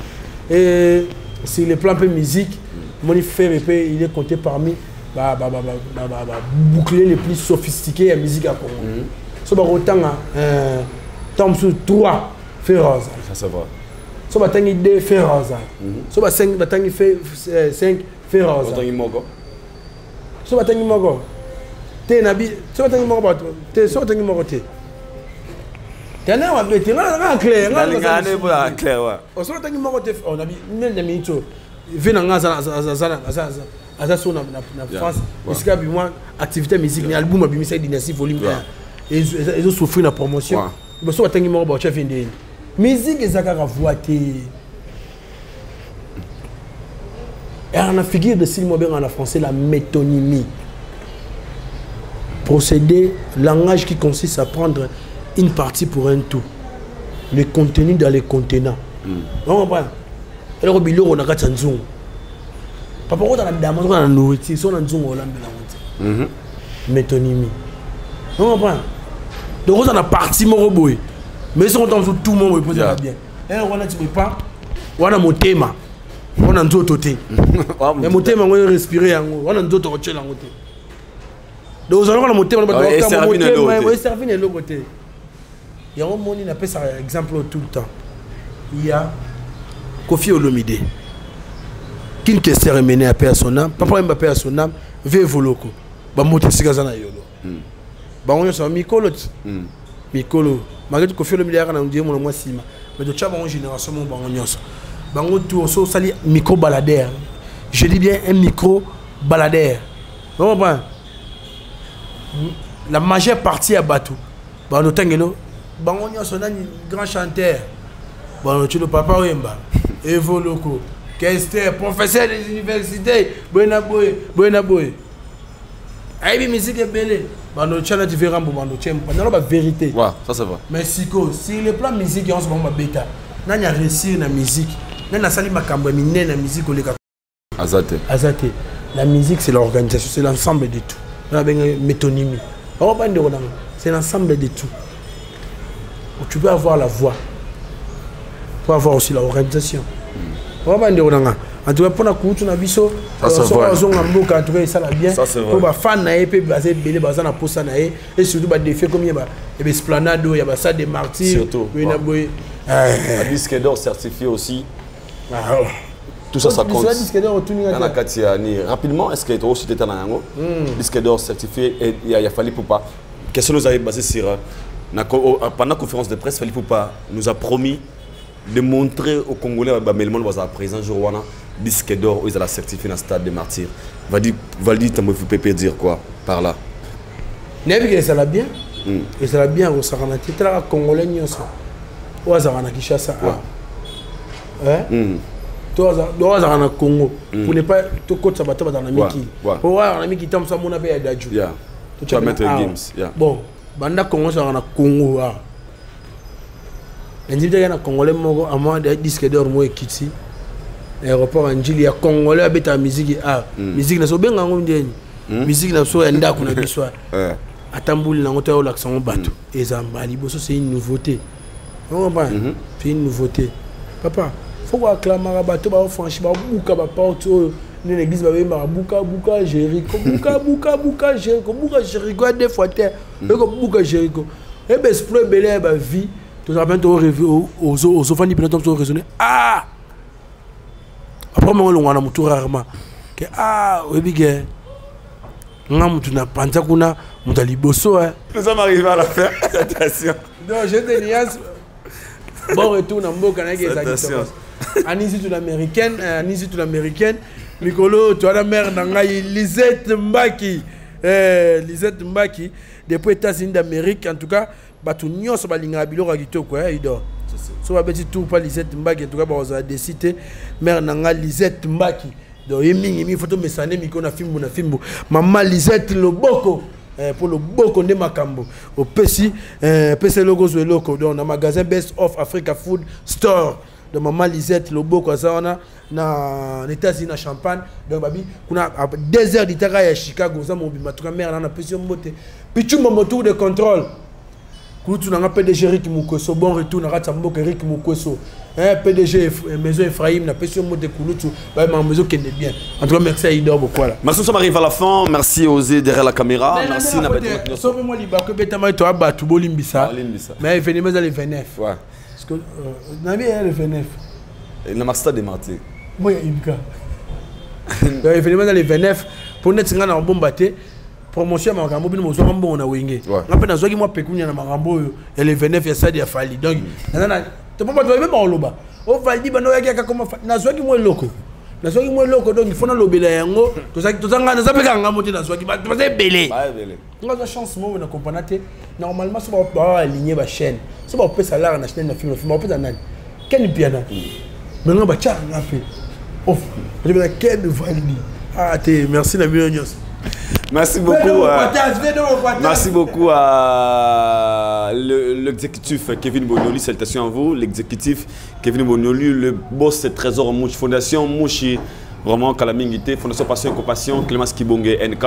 Et sur le plan peu musique, mon frère il est compté parmi bouclier les plus sophistiqués à musique à Congo. So ba autant temps sur 3 féroce. Ça va. So batangi 2 féroza. So ba 5 batangi 5 féroza. Batangi moko. So batangi moko. Te nabi, so batangi moko ba te so batangi moko te. Tena wa beti nga clair, nga ne ba clair wa. O so batangi moko te on abi mel de minito. Vina nga za so na France. Isika bi moi activité musique ni album abi misa dynastie volume 1. Et ils ont souffert la promotion. Ba so batangi moko ba chef inde. Musique est à voiter. Et on a figure de style moderne en français la métonymie. Procédé, langage qui consiste à prendre une partie pour un tout. Le contenu dans les contenants. On comprend. Alors au bilo on a quatre nzungu. Papa on a dama on a nourriture, son nzungu on l'a mis. Métonymie. On comprend. Donc on a partie moroboy. Mais si on tombe sur tout le monde, on peut bien. Et on a dit pas, on a mon thème, on a un autre côté. Mais mon thème, on a respiré, on a un autre côté. Donc on a mon thème, on a servir de l'autre côté. Il y a un monde qui appelle ça exemple tout le temps. Il y a Kofi Olomide, qui ne s'est remené à paix à son âme, papa m'a paix à son âme, veut voloko. Bah monter Sigazana Yolo. Bah on est Mikolo. Mikolo. Malgré que le milliard on dit mon moi sima mais de tchaba en génération mon bangonyoso bango tout so sali micro baladeur je dis bien un micro baladeur on comprend la majeure partie à Batou bango tangelo bangonyoso na grand chanteur bango tu le papa Wemba Evoloko Kester professeur des universités Buena Boy Aïe musique est belle. Bando chana différent pour bando chem. Bando la vérité. Ouais, ça c'est vrai. Mais si le plan musique on se moment bêta. Nanya réussir na musique. Nanya sali makambo mine na musique oleka. Azate. La musique c'est l'organisation, c'est l'ensemble de tout. Na benga métonymie. On va pas c'est l'ensemble de tout. Tu peux avoir la voix. Tu peux avoir aussi l'organisation. On va pas en tout cas, pour la couture, on a vu ça. Ça va bien. Pour les fans, et surtout, des faits comme il y a des esplanades, il y a ça des martyrs. Surtout. Un disque d'or certifié aussi. Tout ça, ça compte. Rapidement, est-ce que tu as aussi été dans un disque d'or certifié et il a fallu pour pas. Qu'est-ce que vous avez basé sur Pendant la conférence de presse, Fally Ipupa nous a promis de montrer aux Congolais que Melman was présent jour où disque d'or, ils ont certifié dans le stade des martyrs. Valdi, tu peux dire quoi par là? N'est-ce ça l'a bien? Et ça l'a bien au Sarana. Tu es là, Congolais, ou à Sarana Kishasa. Toi, à Sarana Congo. Pour ne pas te côté sabato dans la Miki. Pour voir la Miki, tu as mon appel à Dadju. Tu vas mettre games. Bon, Banda Congo, Sarana Congo. Et il y a un Congolais, à moi, des disques d'or, moi, Kitsi. Aéroport Angili, il y a Congolais avec la musique. Musique, n'a bien gagné. Musique, n'a pas enda qu'on a dit soit. À Tamboul, on a l'accent au bateau. Et Zambali, c'est une nouveauté. C'est une nouveauté. Papa, il faut voir que la marabato va franchir, bouka, porte, l'église va venir, bouka, Jéricho, bouka, Jéricho, des fois, bouka, Jéricho. Et bien, c'est pour belle vie. Tout ça, aux enfants, ils peuvent raisonner. Ah! Après, on a un tour rarement. Ah, oui, bien. On a un panza qu'on a, on a liboso. Nous sommes arrivés à la fin. Attention. Non, je te dis, bon retour dans le beau Canadien. Anisi tout l'américaine. Mikolo, tu as la mère d'Angaï, Lisette Mbaki. Lisette Mbaki, depuis les États-Unis d'Amérique, en tout cas, Batunion, ça va l'ingabilo ragito quoi, il dort. So va petit tout pas Lisette Mbaki, en tout cas, on a décidé, mère d'Angaï, Lisette Mbaki. Donc, il faut me saner, Miko na film. Maman Lisette Loboko. Pour le Boko de Makambo. Au PC logo sur le loco. Donc, dans le magasin Best of Africa Food Store. De Maman Lisette Loboko, ça on a dans les États-Unis, Champagne. Donc, on a 2 heures d'Itara à Chicago. Ça m'a dit, ma mère, on a plus de moté. Puis, tu m'as tour de contrôle. Tu as un PDG Rick Moukoso, bon retour, on a un Rick Moukoso. PDG Maison Ephraim, on a plus de moté Kouloutou. Ma maison qui est bien. En tout cas, merci à Idor beaucoup. Merci, on arrive à la fin. Merci à Osé derrière la caméra. Merci, Nabeto. Sauvez-moi l'Ibako, Betama, tu as battu Bolimbissa. Mais il venait dans les 29. Ouais. Parce que, Nabi est le 29. Il n'a pas stade de Marty. Moi, il y a il venait dans les 29. Pour net, c'est un bon bâté. Promotion à Marambo, nous sommes bons à Wingé. On a fait un moi pécunier à Marambo, et les 29, il y a ça, il y a fallu. Donc, tu ne peux pas te même en loba. Au Valdi, il y a comment faire. N'a pas loco. N'a pas loco, donc il faut lobby là. Tout ça, tout ça, on a pas qu'à monter dans ce qui va être belé. On a la chance, moi, on a compagnie. Normalement, ça va aligner ma chaîne. Ça va payer salaire dans la chaîne de film. On va payer dans quel piano. Maintenant, on va faire un peu. Off. Je vais quel Valdi. Ah, merci, la bienvenue. Merci beaucoup. Merci beaucoup à l'exécutif Kevin Bonoli. Salutations à vous. L'exécutif Kevin Bonoli, le boss de Trésor Mouchi, Fondation Mouchi, vraiment Kalamingité, Fondation Passion et Compassion, Clémence Kibonge, NK.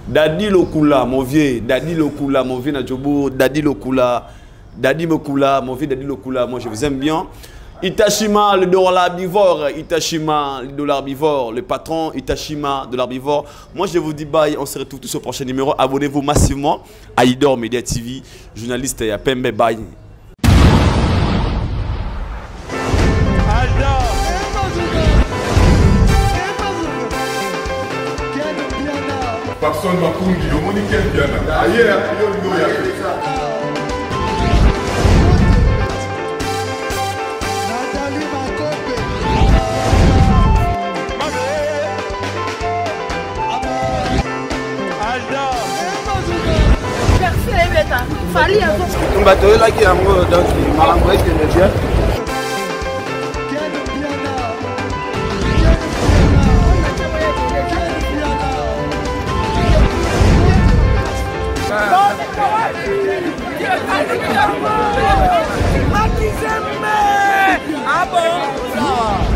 Dadi Lokula, mon vieux, Dadi Lokula, mon vieux Nadjobo, Dadi Lokula, Dadi Mokula, mon vieux Dadi Lokula, moi je vous aime bien. Itachima, le dollar herbivore, Itachima, le dollar herbivore, le patron Itachima de l'herbivore. Moi je vous dis bye, on se retrouve tous au prochain numéro. Abonnez-vous massivement à Idor Media TV, journaliste et à Pembe, bye. Personne m'a conduit, le monde est quel bien. Ailleurs, il y a Fally un bateau là qui est amoureux, donc il m'a envoyé que le bien. Ah bon?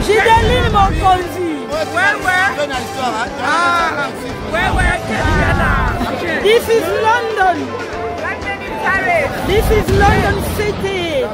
Gideline mon conduit. Ouais. Ah, ouais. This is London. This is London City.